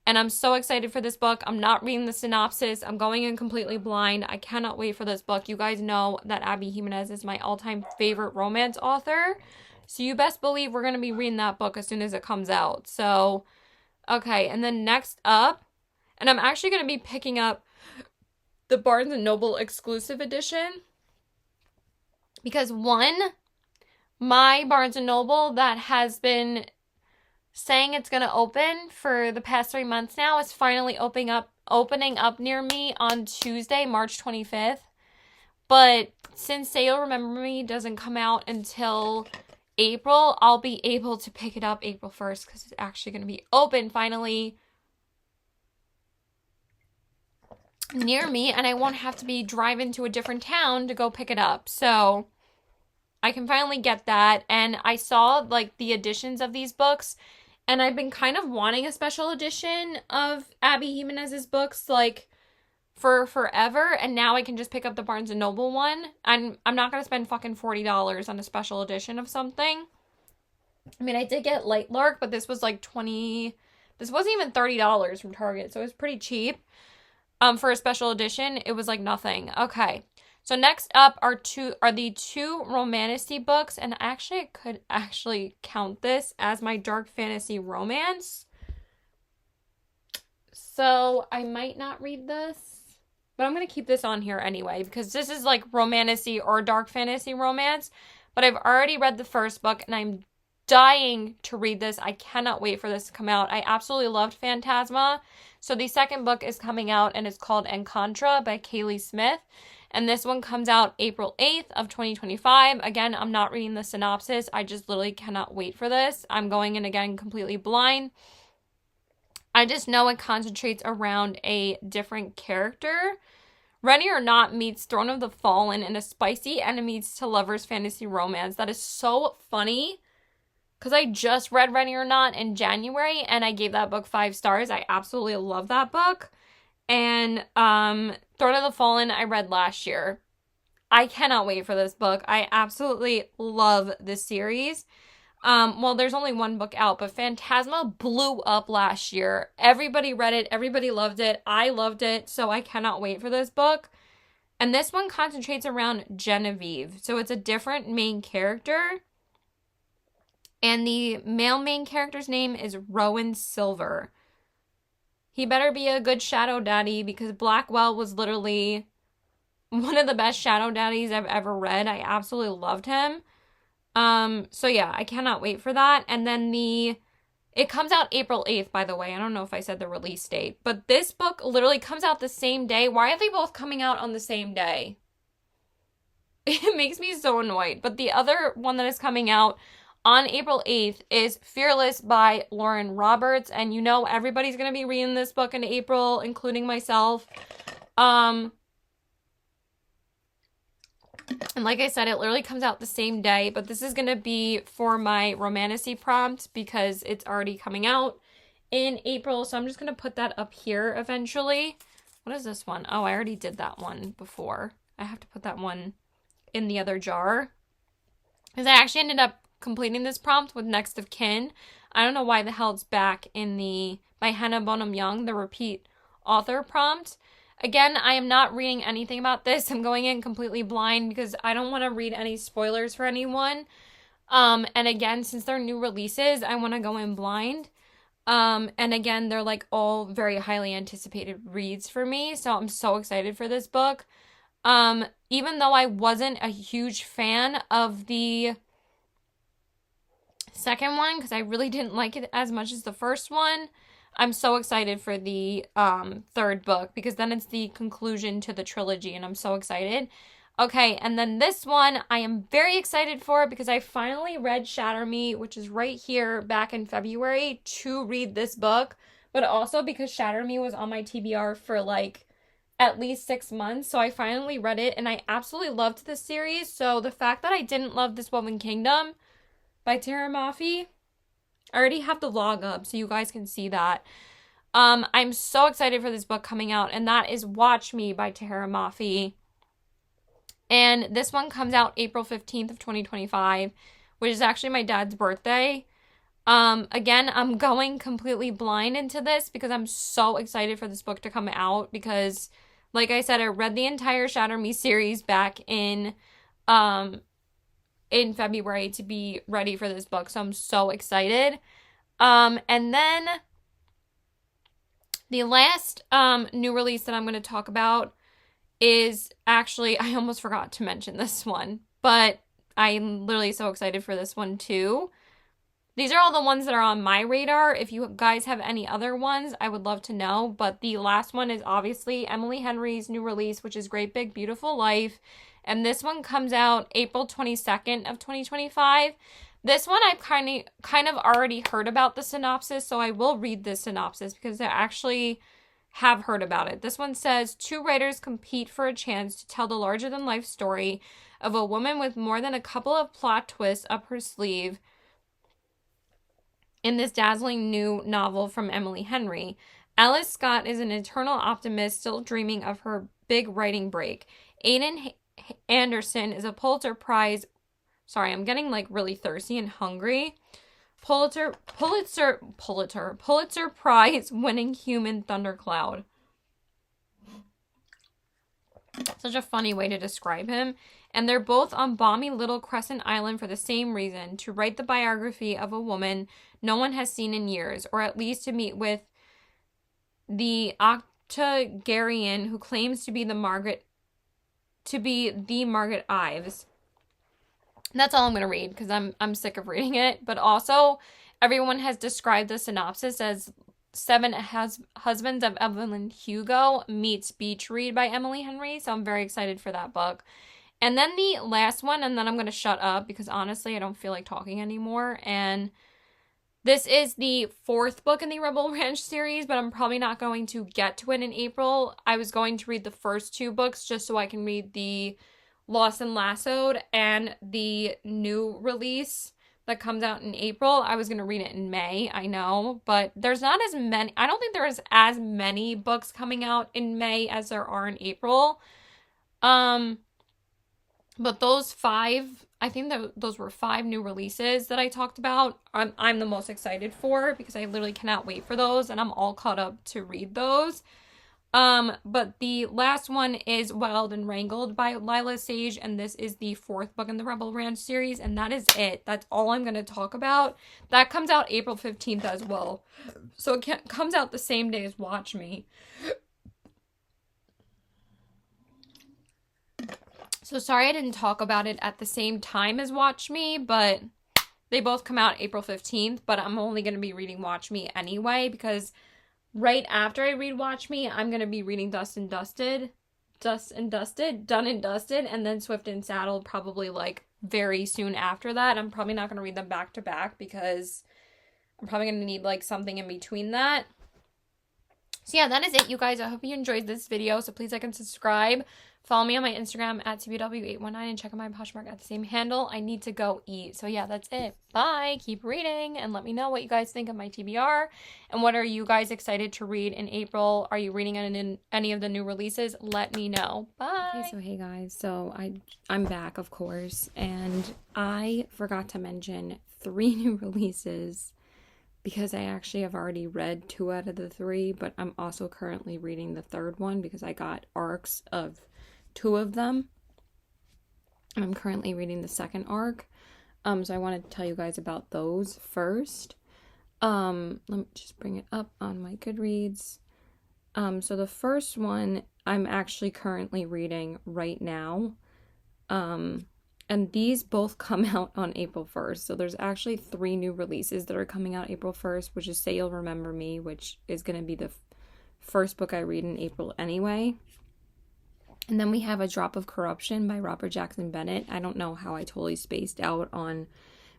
and I'm so excited for this book. I'm not reading the synopsis. I'm going in completely blind. I cannot wait for this book. You guys know that Abby Jimenez is my all-time favorite romance author. So you best believe we're going to be reading that book as soon as it comes out. So, okay. And then next up And I'm actually going to be picking up the Barnes & Noble exclusive edition because one, my Barnes & Noble that has been saying it's going to open for the past 3 months now is finally opening up near me on Tuesday, March 25th. But since Say You'll Remember Me doesn't come out until April, I'll be able to pick it up April 1st because it's actually going to be open finally near me, and I won't have to be driving to a different town to go pick it up. So I can finally get that. And I saw like the editions of these books, and I've been kind of wanting a special edition of Abby Jimenez's books like for forever, and now I can just pick up the Barnes & Noble one. I'm not going to spend fucking $40 on a special edition of something. I mean, I did get Light Lark, but this was like this wasn't even $30 from Target, so it was pretty cheap. For a special edition, it was like nothing. Okay. So next up are the two romantasy books, and actually I could actually count this as my dark fantasy romance. So I might not read this, but I'm going to keep this on here anyway because this is like romantasy or dark fantasy romance. But I've already read the first book and I'm dying to read this. I cannot wait for this to come out. I absolutely loved Phantasma. So the second book is coming out and it's called Encontra by Kaylee Smith. And this one comes out April 8th of 2025. Again, I'm not reading the synopsis. I just literally cannot wait for this. I'm going in again completely blind. I just know it concentrates around a different character. Ready or Not meets Throne of the Fallen in a spicy enemies to lovers fantasy romance. That is so funny. Because I just read Ready or Not in January and I gave that book 5 stars. I absolutely love that book. And Throne of the Fallen I read last year. I cannot wait for this book. I absolutely love this series. Well, there's only one book out, but Phantasma blew up last year. Everybody read it. Everybody loved it. I loved it. So I cannot wait for this book. And this one concentrates around Genevieve. So it's a different main character. And the male main character's name is Rowan Silver. He better be a good shadow daddy because Blackwell was literally one of the best shadow daddies I've ever read. I absolutely loved him. So yeah, I cannot wait for that. And then it comes out April 8th, by the way. I don't know if I said the release date, but this book literally comes out the same day. Why are they both coming out on the same day? It makes me so annoyed. But the other one that is coming out on April 8th is Fearless by Lauren Roberts. And you know everybody's going to be reading this book in April, including myself. And like I said, it literally comes out the same day, but this is going to be for my romantasy prompt because it's already coming out in April. So I'm just going to put that up here eventually. What is this one? Oh, I already did that one before. I have to put that one in the other jar. Because I actually ended up completing this prompt with Next of Kin. I don't know why the hell it's back in by Hannah Bonham Young, the repeat author prompt. Again, I am not reading anything about this. I'm going in completely blind because I don't want to read any spoilers for anyone. And again, since they're new releases, I want to go in blind. And again, they're like all very highly anticipated reads for me. So I'm so excited for this book. Even though I wasn't a huge fan of the second one because I really didn't like it as much as the first one, I'm so excited for the third book because then it's the conclusion to the trilogy and I'm so excited. Okay, and then this one I am very excited for because I finally read Shatter Me, which is right here back in February to read this book, but also because Shatter Me was on my TBR for like at least 6 months, so I finally read it and I absolutely loved this series. So the fact that I didn't love This Woman Kingdom by Tara Mafi, I already have the log up so you guys can see that. I'm so excited for this book coming out, and that is Watch Me by Tara Mafi. And this one comes out April 15th of 2025, which is actually my dad's birthday. Again, I'm going completely blind into this because I'm so excited for this book to come out because, like I said, I read the entire Shatter Me series back in February to be ready for this book. So I'm so excited. And then The last new release that I'm going to talk about is actually, I almost forgot to mention this one, but I'm literally so excited for this one too. These are all the ones that are on my radar. If you guys have any other ones, I would love to know. But the last one is obviously Emily Henry's new release, which is Great Big Beautiful Life. And this one comes out April 22nd of 2025. This one I've kind of already heard about the synopsis, so I will read this synopsis because I actually have heard about it. This one says, 2 writers compete for a chance to tell the larger-than-life story of a woman with more than a couple of plot twists up her sleeve in this dazzling new novel from Emily Henry. Alice Scott is an eternal optimist still dreaming of her big writing break. Aidan Anderson is a Pulitzer Prize... Sorry, I'm getting like really thirsty and hungry. Pulitzer Prize winning human thundercloud. Such a funny way to describe him. And they're both on balmy little Crescent Island for the same reason, to write the biography of a woman no one has seen in years, or at least to meet with the octogenarian who claims to be the Margaret Ives. That's all I'm going to read because I'm sick of reading it. But also, everyone has described the synopsis as Seven Husbands of Evelyn Hugo meets Beach Read by Emily Henry. So I'm very excited for that book. And then the last one, and then I'm going to shut up because honestly, I don't feel like talking anymore. And this is the 4th book in the Rebel Ranch series, but I'm probably not going to get to it in April. I was going to read the first 2 books just so I can read the Lost and Lassoed and the new release that comes out in April. I was going to read it in May, I know, but there's not as many. I don't think there's as many books coming out in May as there are in April. But those 5, I think that those were 5 new releases that I talked about. I'm the most excited for because I literally cannot wait for those, and I'm all caught up to read those. But the last one is Wild and Wrangled by Lila Sage, and this is the 4th book in the Rebel Ranch series, and that is it. That's all I'm going to talk about. That comes out April 15th as well. So it comes out the same day as Watch Me. So sorry I didn't talk about it at the same time as Watch Me, but they both come out April 15th, but I'm only going to be reading Watch Me anyway, because right after I read Watch Me, I'm going to be reading Done and Dusted, and then Swift and Saddled probably like very soon after that. I'm probably not going to read them back to back because I'm probably going to need like something in between that. So yeah, that is it, you guys. I hope you enjoyed this video, so please like and subscribe. Follow me on my Instagram at TBW819 and check out my Poshmark at the same handle. I need to go eat. So yeah, that's it. Bye. Keep reading and let me know what you guys think of my TBR. And what are you guys excited to read in April? Are you reading any of the new releases? Let me know. Bye. Okay, so hey guys. So I'm back, of course. And I forgot to mention 3 new releases because I actually have already read 2 out of the 3. But I'm also currently reading the 3rd one because I got arcs of 2 of them. I'm currently reading the 2nd arc. So I wanted to tell you guys about those first. Let me just bring it up on my Goodreads. So the first one I'm actually currently reading right now. And these both come out on April 1st. So there's actually 3 new releases that are coming out April 1st, which is Say You'll Remember Me, which is going to be the first book I read in April anyway. And then we have A Drop of Corruption by Robert Jackson Bennett. I don't know how I totally spaced out on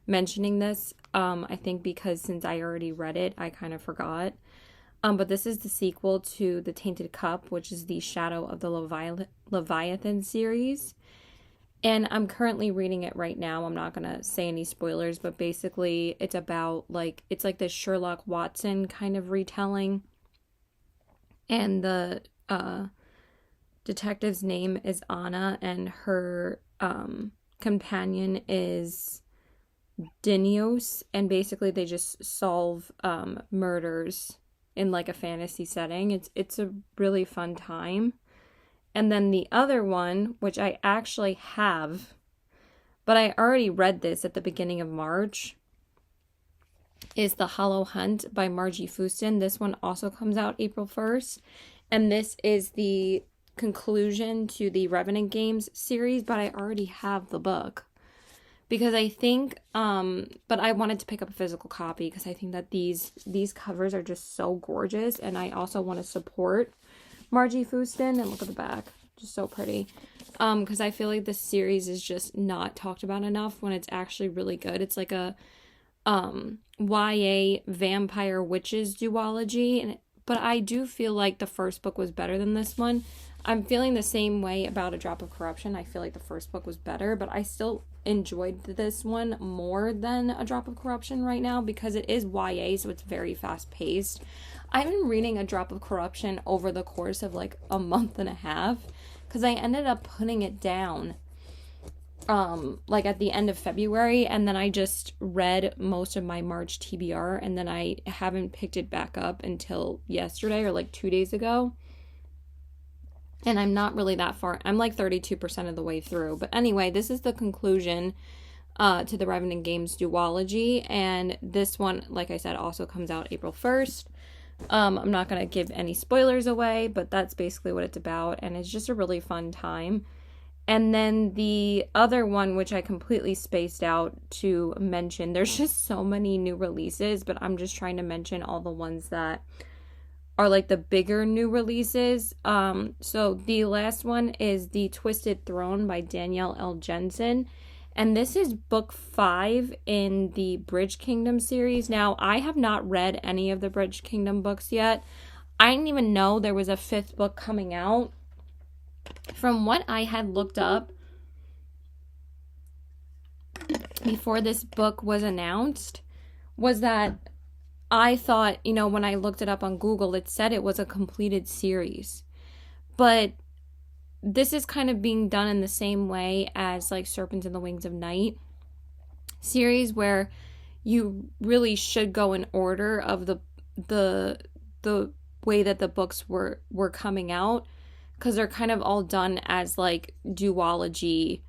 mentioning this. I think because since I already read it, I kind of forgot. But this is the sequel to The Tainted Cup, which is the Shadow of the Leviathan series. And I'm currently reading it right now. I'm not going to say any spoilers, but basically it's about it's like the Sherlock Watson kind of retelling. And the detective's name is Anna, and her companion is Dinios, and basically they just solve murders in like a fantasy setting. It's a really fun time. And then the other one, which I actually have, but I already read this at the beginning of March, is The Hollow Hunt by Margie Fuston. This one also comes out April 1st. And this is the conclusion to the Revenant Games series, but I already have the book. Because I think, but I wanted to pick up a physical copy because I think that these covers are just so gorgeous. And I also want to support Margie Fuston. And look at the back. Just so pretty. Because I feel like this series is just not talked about enough when it's actually really good. It's like a YA vampire witches duology. But I do feel like the first book was better than this one. I'm feeling the same way about A Drop of Corruption. I feel like the first book was better, but I still enjoyed this one more than A Drop of Corruption right now because it is YA, so it's very fast paced. I've been reading A Drop of Corruption over the course of like a month and a half because I ended up putting it down like at the end of February, and then I just read most of my March TBR, and then I haven't picked it back up until yesterday or like 2 days ago. And I'm not really that far. I'm like 32% of the way through. But anyway, this is the conclusion to the Revenant Games duology. And this one, like I said, also comes out April 1st. I'm not going to give any spoilers away, but that's basically what it's about. And it's just a really fun time. And then the other one, which I completely spaced out to mention, there's just so many new releases, but I'm just trying to mention all the ones that are like the bigger new releases. So the last one is The Twisted Throne by Danielle L. Jensen. And this is book 5 in the Bridge Kingdom series. Now, I have not read any of the Bridge Kingdom books yet. I didn't even know there was a 5th book coming out. From what I had looked up before this book was announced, was that I thought, you know, when I looked it up on Google, it said it was a completed series. But this is kind of being done in the same way as like Serpents and the Wings of Night series, where you really should go in order of the way that the books were coming out, because they're kind of all done as like duology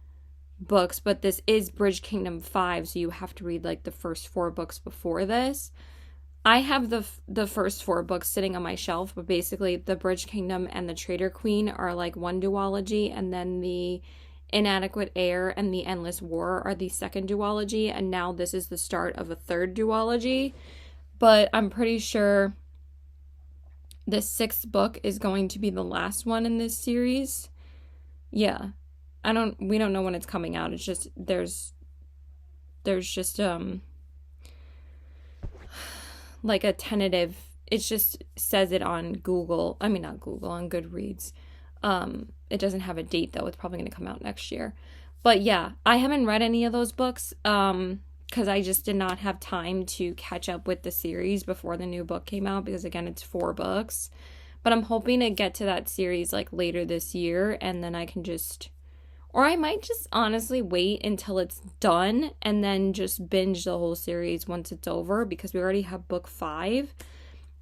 books. But this is Bridge Kingdom 5, so you have to read like the first 4 books before this. I have the first 4 books sitting on my shelf, but basically the Bridge Kingdom and the Traitor Queen are like one duology, and then the Inadequate Heir and the Endless War are the second duology, and now this is the start of a third duology. But I'm pretty sure the 6th book is going to be the last one in this series. Yeah. We don't know when it's coming out. It's just there's just like a tentative, it just says it on Google. I mean, not Google, on Goodreads. It doesn't have a date though. It's probably going to come out next year. But yeah, I haven't read any of those books because I just did not have time to catch up with the series before the new book came out, because again, it's 4 books. But I'm hoping to get to that series like later this year, and then I can just, or I might just honestly wait until it's done and then just binge the whole series once it's over, because we already have book 5.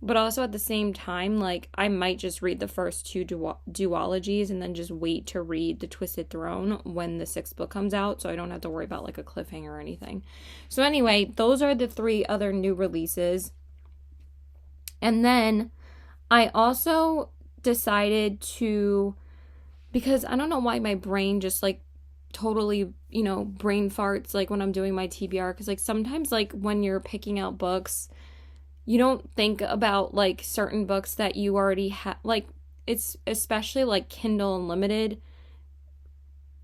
But also at the same time, like, I might just read the first 2 duologies and then just wait to read The Twisted Throne when the 6th book comes out, so I don't have to worry about like a cliffhanger or anything. So anyway, those are the 3 other new releases. And then I also decided to, because I don't know why my brain just like totally, you know, brain farts like when I'm doing my TBR, because like sometimes like when you're picking out books, you don't think about like certain books that you already have, like it's especially like Kindle Unlimited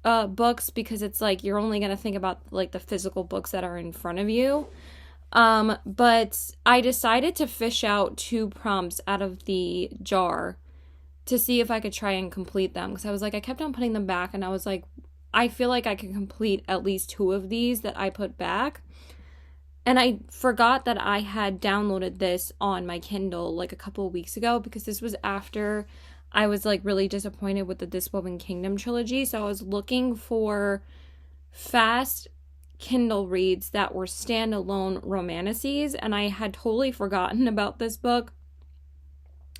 books, because it's like you're only going to think about like the physical books that are in front of you. But I decided to fish out 2 prompts out of the jar to see if I could try and complete them, because I was like, I kept on putting them back, and I was like, I feel like I can complete at least 2 of these that I put back. And I forgot that I had downloaded this on my Kindle like a couple of weeks ago, because this was after I was like really disappointed with the This Woven Kingdom trilogy. So I was looking for fast Kindle reads that were standalone romances, and I had totally forgotten about this book.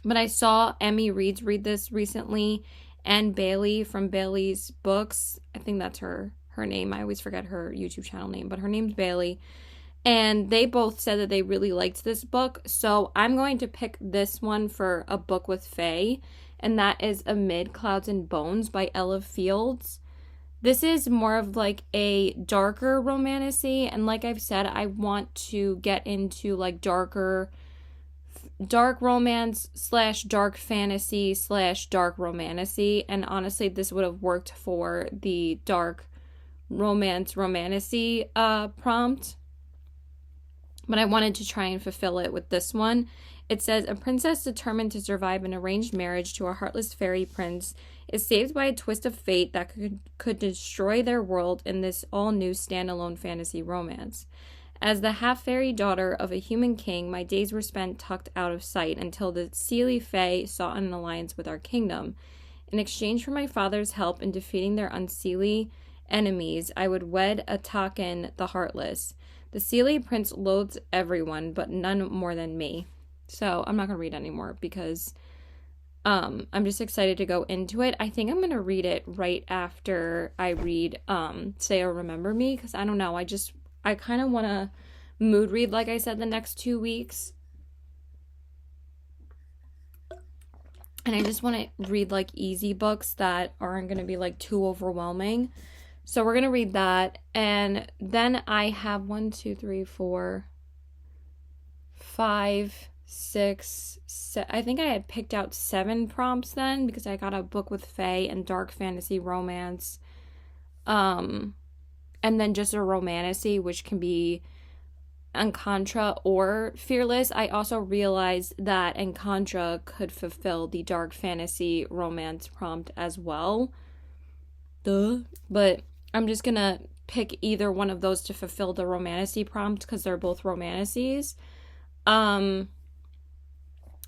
But I saw Emmy Reed read this recently, and Bailey from Bailey's Books. I think that's her name. I always forget her YouTube channel name, but her name's Bailey. And they both said that they really liked this book. So I'm going to pick this one for a book with Faye. And that is Amid Clouds and Bones by Ella Fields. This is more of like a darker romantasy. And like I've said, I want to get into like dark romance / dark fantasy / dark romantasy. And honestly, this would have worked for the dark romantasy prompt. But I wanted to try and fulfill it with this one. It says, a princess determined to survive an arranged marriage to a heartless fairy prince is saved by a twist of fate that could destroy their world in this all-new standalone fantasy romance. As the half-fairy daughter of a human king, my days were spent tucked out of sight until the Seelie Fae sought an alliance with our kingdom. In exchange for my father's help in defeating their unseelie enemies, I would wed Atakan the Heartless. The Seelie prince loathes everyone, but none more than me. So I'm not going to read anymore because I'm just excited to go into it. I think I'm going to read it right after I read Say or Remember Me, because I don't know. I kind of want to mood read, like I said, the next 2 weeks. And I just want to read like easy books that aren't going to be like too overwhelming. So we're going to read that. And then I have 1, 2, 3, 4, 5, 6, 7. I think I had picked out 7 prompts then because I got a book with Fae and dark fantasy romance. And then just a romantasy, which can be Encantra or Fearless. I also realized that Encantra could fulfill the dark fantasy romance prompt as well. But I'm just gonna pick either one of those to fulfill the romantasy prompt because they're both romantasies. I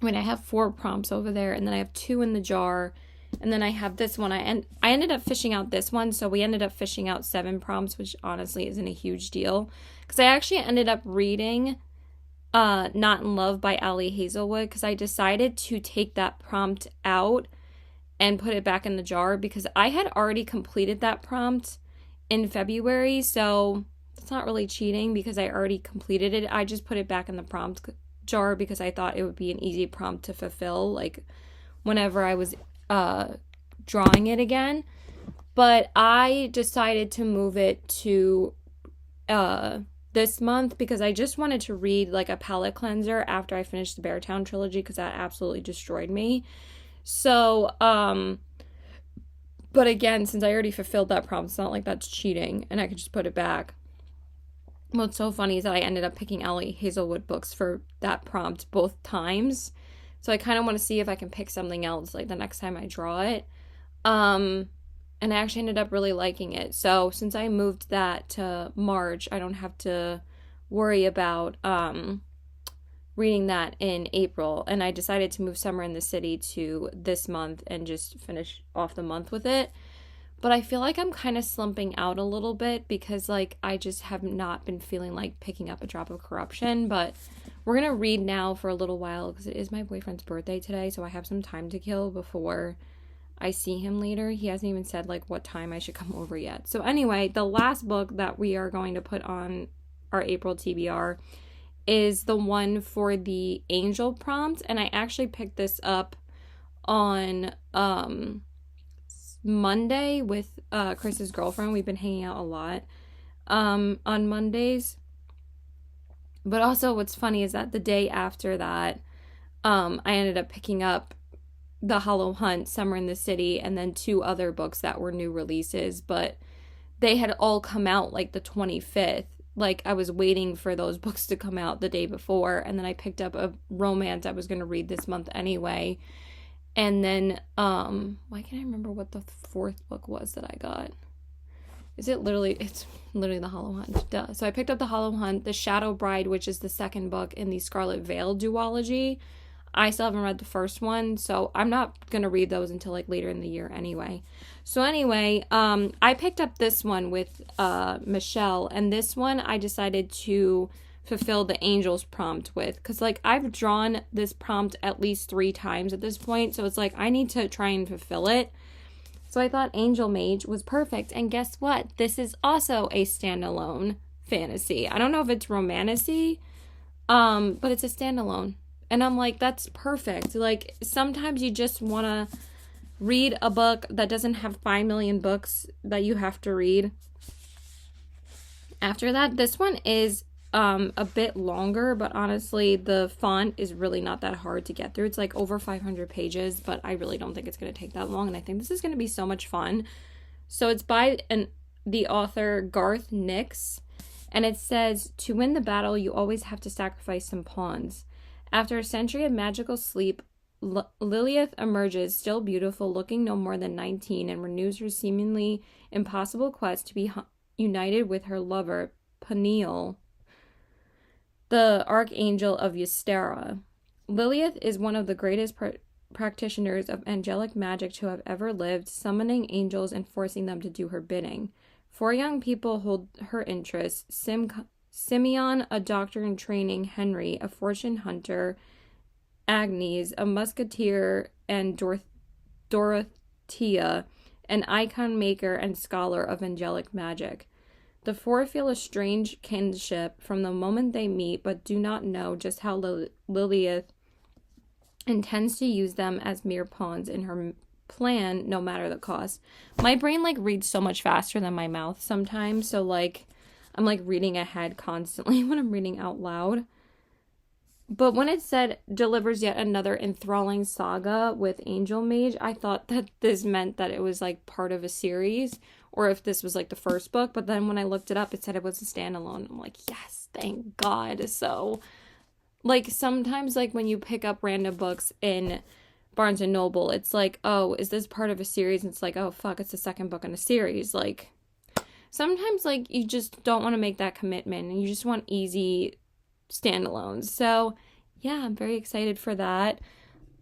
mean, I have 4 prompts over there, and then I have 2 in the jar, and then I have this one. I ended up fishing out this one, so we ended up fishing out 7 prompts, which honestly isn't a huge deal. Because I actually ended up reading Not in Love by Ali Hazelwood, because I decided to take that prompt out and put it back in the jar, because I had already completed that prompt in February, so it's not really cheating because I already completed it. I just put it back in the prompt jar because I thought it would be an easy prompt to fulfill, like whenever I was drawing it again. But I decided to move it to this month because I just wanted to read like a palette cleanser after I finished the Beartown trilogy because that absolutely destroyed me. So but again, since I already fulfilled that prompt, it's not like that's cheating and I could just put it back. What's so funny is that I ended up picking Ali Hazelwood books for that prompt both times. So I kind of want to see if I can pick something else like the next time I draw it. And I actually ended up really liking it. So since I moved that to March, I don't have to worry about reading that in April. And I decided to move Summer in the City to this month and just finish off the month with it. But I feel like I'm kind of slumping out a little bit because like I just have not been feeling like picking up A Drop of Corruption. But we're going to read now for a little while because it is my boyfriend's birthday today. So I have some time to kill before I see him later. He hasn't even said like what time I should come over yet. So anyway, the last book that we are going to put on our April TBR is the one for the angel prompt. And I actually picked this up on Monday with Chris's girlfriend. We've been hanging out a lot on Mondays. But also what's funny is that the day after that, I ended up picking up The Hollow Hunt, Summer in the City, and then 2 other books that were new releases, but they had all come out like the 25th. Like I was waiting for those books to come out the day before, and then I picked up a romance I was going to read this month anyway. And then, why can't I remember what the 4th book was that I got? It's literally The Hollow Hunt. Duh. So I picked up The Hollow Hunt, The Shadow Bride, which is the 2nd book in the Scarlet Veil duology. I still haven't read the first one, so I'm not going to read those until like later in the year anyway. So anyway, I picked up this one with Michelle, and this one I decided to fulfill the angels prompt with, because like I've drawn this prompt at least 3 times at this point, so it's like I need to try and fulfill it. So I thought Angel Mage was perfect, and guess what? This is also a standalone fantasy. I don't know if it's romantasy, but it's a standalone. And I'm like, that's perfect. Like, sometimes you just want to read a book that doesn't have 5 million books that you have to read. After that, this one is a bit longer, but honestly, the font is really not that hard to get through. It's like over 500 pages, but I really don't think it's going to take that long, and I think this is going to be so much fun. So it's by the author Garth Nix, and it says, to win the battle, you always have to sacrifice some pawns. After a century of magical sleep, Lilith emerges, still beautiful, looking no more than 19, and renews her seemingly impossible quest to be united with her lover, Peniel, the Archangel of Ystera. Lilith is one of the greatest practitioners of angelic magic to have ever lived, summoning angels and forcing them to do her bidding. 4 young people hold her interest: Simeon, a doctor in training; Henry, a fortune hunter; Agnes, a musketeer; and Dorothea, an icon maker and scholar of angelic magic. The 4 feel a strange kinship from the moment they meet, but do not know just how Lilith intends to use them as mere pawns in her plan, no matter the cost. My brain, like, reads so much faster than my mouth sometimes, so, like, I'm, like, reading ahead constantly when I'm reading out loud. But when it said, delivers yet another enthralling saga with Angel Mage, I thought that this meant that it was, like, part of a series, or if this was, like, the first book. But then when I looked it up, it said it was a standalone. I'm like, yes, thank God. So, like, sometimes, like, when you pick up random books in Barnes & Noble, it's like, oh, is this part of a series? And it's like, oh, fuck, it's the second book in a series. Like, sometimes, like, you just don't want to make that commitment, and you just want easy standalones. So, yeah, I'm very excited for that.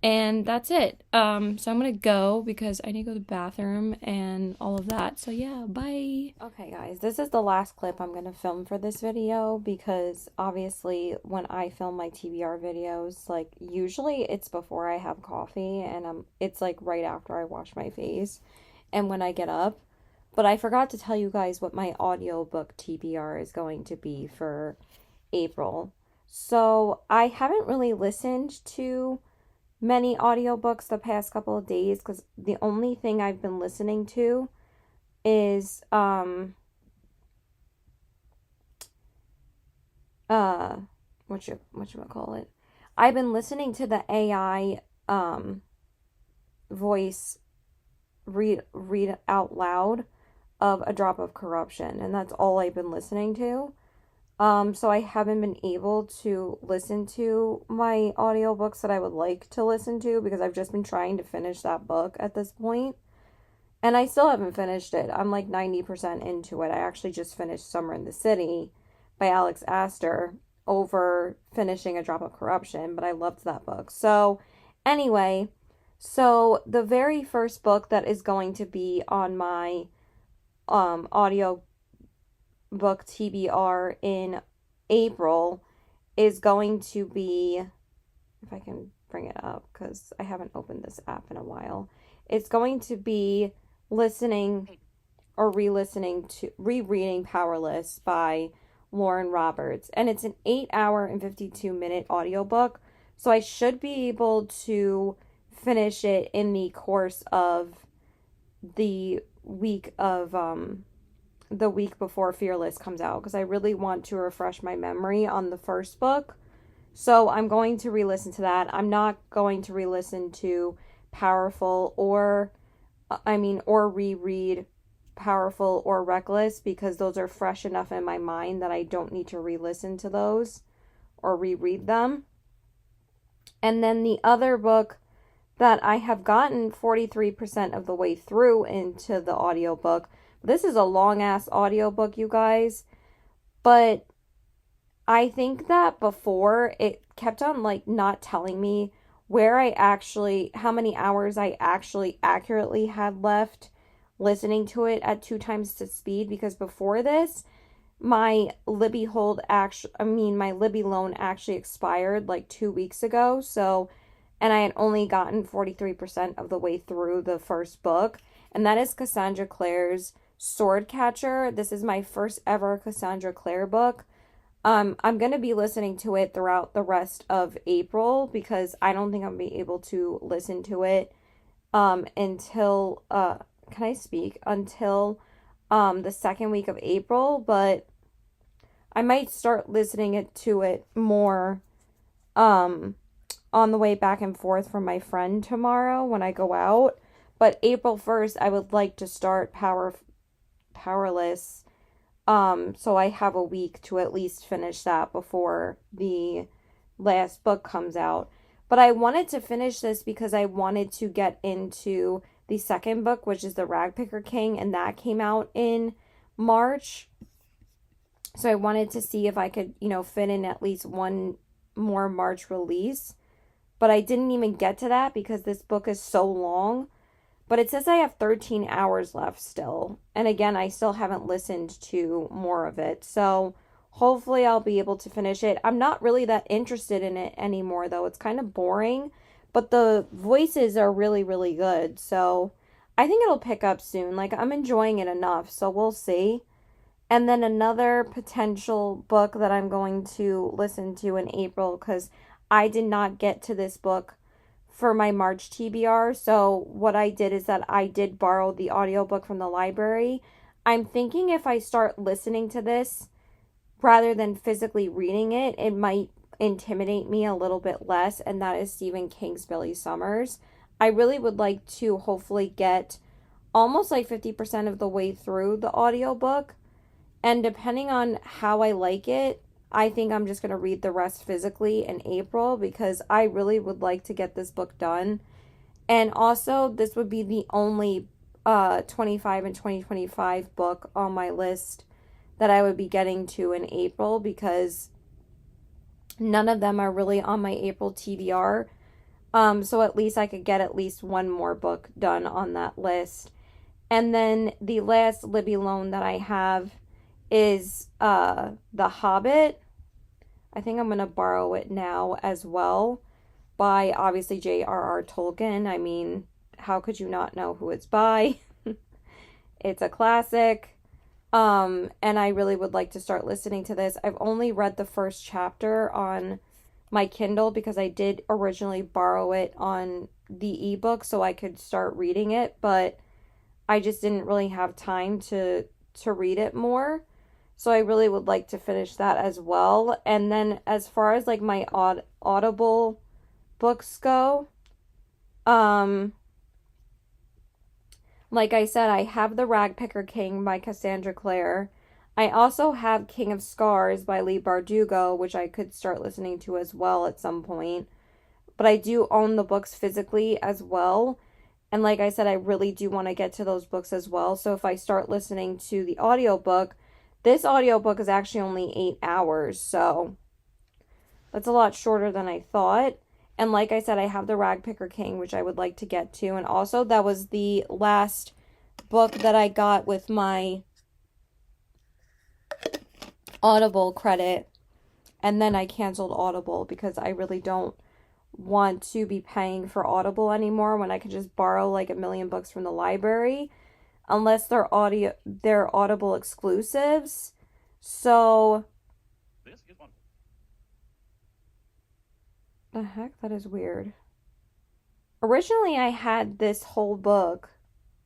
And that's it. So I'm gonna go because I need to go to the bathroom and all of that. So yeah, bye. Okay, guys, this is the last clip I'm gonna film for this video, because obviously when I film my TBR videos, like, usually it's before I have coffee, and it's like right after I wash my face and when I get up. But I forgot to tell you guys what my audiobook TBR is going to be for April. So I haven't really listened to many audiobooks the past couple of days, because the only thing I've been listening to is whatchamacallit? I've been listening to the AI voice read out loud of A Drop of Corruption, and that's all I've been listening to. So I haven't been able to listen to my audiobooks that I would like to listen to, because I've just been trying to finish that book at this point. And I still haven't finished it. I'm like 90% into it. I actually just finished Summer in the City by Alex Astor over finishing A Drop of Corruption, but I loved that book. So anyway, so the very first book that is going to be on my audio book TBR in April is going to be, if I can bring it up because I haven't opened this app in a while, it's going to be listening or re-listening to rereading Powerless by Lauren Roberts, and it's an 8-hour and 52-minute audiobook, so I should be able to finish it in the course of the week before Fearless comes out, because I really want to refresh my memory on the first book. So I'm going to re-listen to that. I'm not going to re-listen to Powerful or reread Powerful or Reckless, because those are fresh enough in my mind that I don't need to re-listen to those or reread them. And then the other book that I have gotten 43% of the way through into the audiobook. This is a long-ass audiobook, you guys, but I think that before it kept on, like, not telling me how many hours I actually accurately had left listening to it at 2 times the speed, because before this, my Libby loan actually expired like 2 weeks ago, and I had only gotten 43% of the way through the first book, and that is Cassandra Clare's Swordcatcher. This is my first ever Cassandra Clare book. I'm going to be listening to it throughout the rest of April because I don't think I'm going to be able to listen to it until can I speak? Until the second week of April, but I might start listening to it more on the way back and forth from my friend tomorrow when I go out. But April 1st, I would like to start Powerless. So I have a week to at least finish that before the last book comes out. But I wanted to finish this because I wanted to get into the second book, which is The Ragpicker King, and that came out in March. So I wanted to see if I could, fit in at least one more March release. But I didn't even get to that because this book is so long. But it says I have 13 hours left still. And again, I still haven't listened to more of it. So hopefully I'll be able to finish it. I'm not really that interested in it anymore, though. It's kind of boring. But the voices are really, really good. So I think it'll pick up soon. Like, I'm enjoying it enough. So we'll see. And then another potential book that I'm going to listen to in April, because I did not get to this book for my March TBR. So what I did is that I did borrow the audiobook from the library. I'm thinking if I start listening to this rather than physically reading it, it might intimidate me a little bit less, and that is Stephen King's Billy Summers. I really would like to hopefully get almost like 50% of the way through the audiobook, and depending on how I like it, I think I'm just going to read the rest physically in April because I really would like to get this book done. And also, this would be the only 25 and 2025 book on my list that I would be getting to in April because none of them are really on my April TBR. So at least I could get at least one more book done on that list. And then the last Libby loan that I have is The Hobbit. I think I'm going to borrow it now as well by obviously J.R.R. Tolkien. I mean, how could you not know who it's by? It's a classic. And I really would like to start listening to this. I've only read the first chapter on my Kindle because I did originally borrow it on the ebook so I could start reading it, but I just didn't really have time to read it more. So I really would like to finish that as well. And then as far as like my Audible books go, like I said, I have The Ragpicker King by Cassandra Clare. I also have King of Scars by Leigh Bardugo, which I could start listening to as well at some point. But I do own the books physically as well. And like I said, I really do want to get to those books as well. So if I start listening to the audiobook, this audiobook is actually only 8 hours. So that's a lot shorter than I thought. And like I said, I have The Ragpicker King, which I would like to get to. And also, that was the last book that I got with my Audible credit. And then I canceled Audible because I really don't want to be paying for Audible anymore when I could just borrow like a million books from the library. Unless they're Audible exclusives. So this is one. The heck? That is weird. Originally, I had this whole book,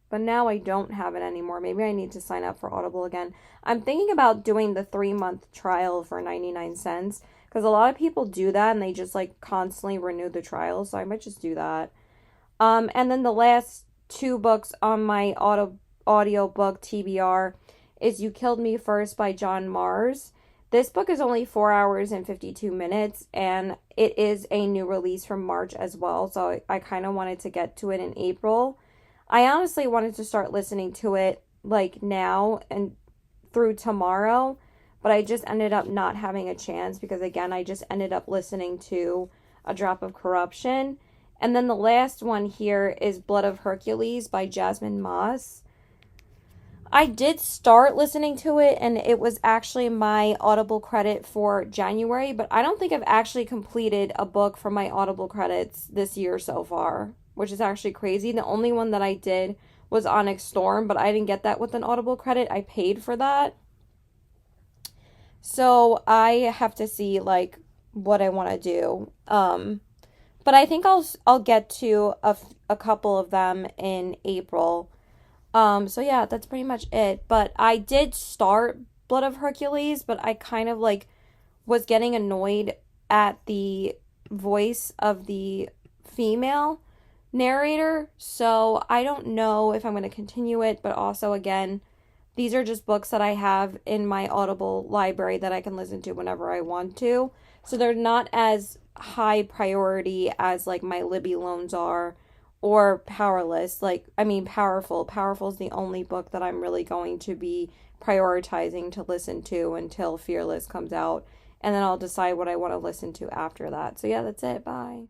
but now I don't have it anymore. Maybe I need to sign up for Audible again. I'm thinking about doing the 3-month trial for 99 cents because a lot of people do that and they just like constantly renew the trial. So I might just do that. And then the last 2 books on my audiobook TBR is You Killed Me First by John Mars. This book is only 4 hours and 52 minutes, and it is a new release from March as well, so I kind of wanted to get to it in April. I honestly wanted to start listening to it like now and through tomorrow, but I just ended up not having a chance because, again, I just ended up listening to A Drop of Corruption. And then the last one here is Blood of Hercules by Jasmine Moss. I did start listening to it, and it was actually my Audible credit for January, but I don't think I've actually completed a book from my Audible credits this year so far, which is actually crazy. The only one that I did was Onyx Storm, but I didn't get that with an Audible credit. I paid for that. So I have to see like what I want to do. But I think I'll get to a couple of them in April. So yeah, that's pretty much it. But I did start Blood of Hercules, but I kind of like was getting annoyed at the voice of the female narrator. So I don't know if I'm going to continue it, but also again, these are just books that I have in my Audible library that I can listen to whenever I want to. So they're not as high priority as like my Libby loans are or Powerless. Like, I mean, Powerful. Powerful is the only book that I'm really going to be prioritizing to listen to until Fearless comes out. And then I'll decide what I want to listen to after that. So yeah, that's it. Bye.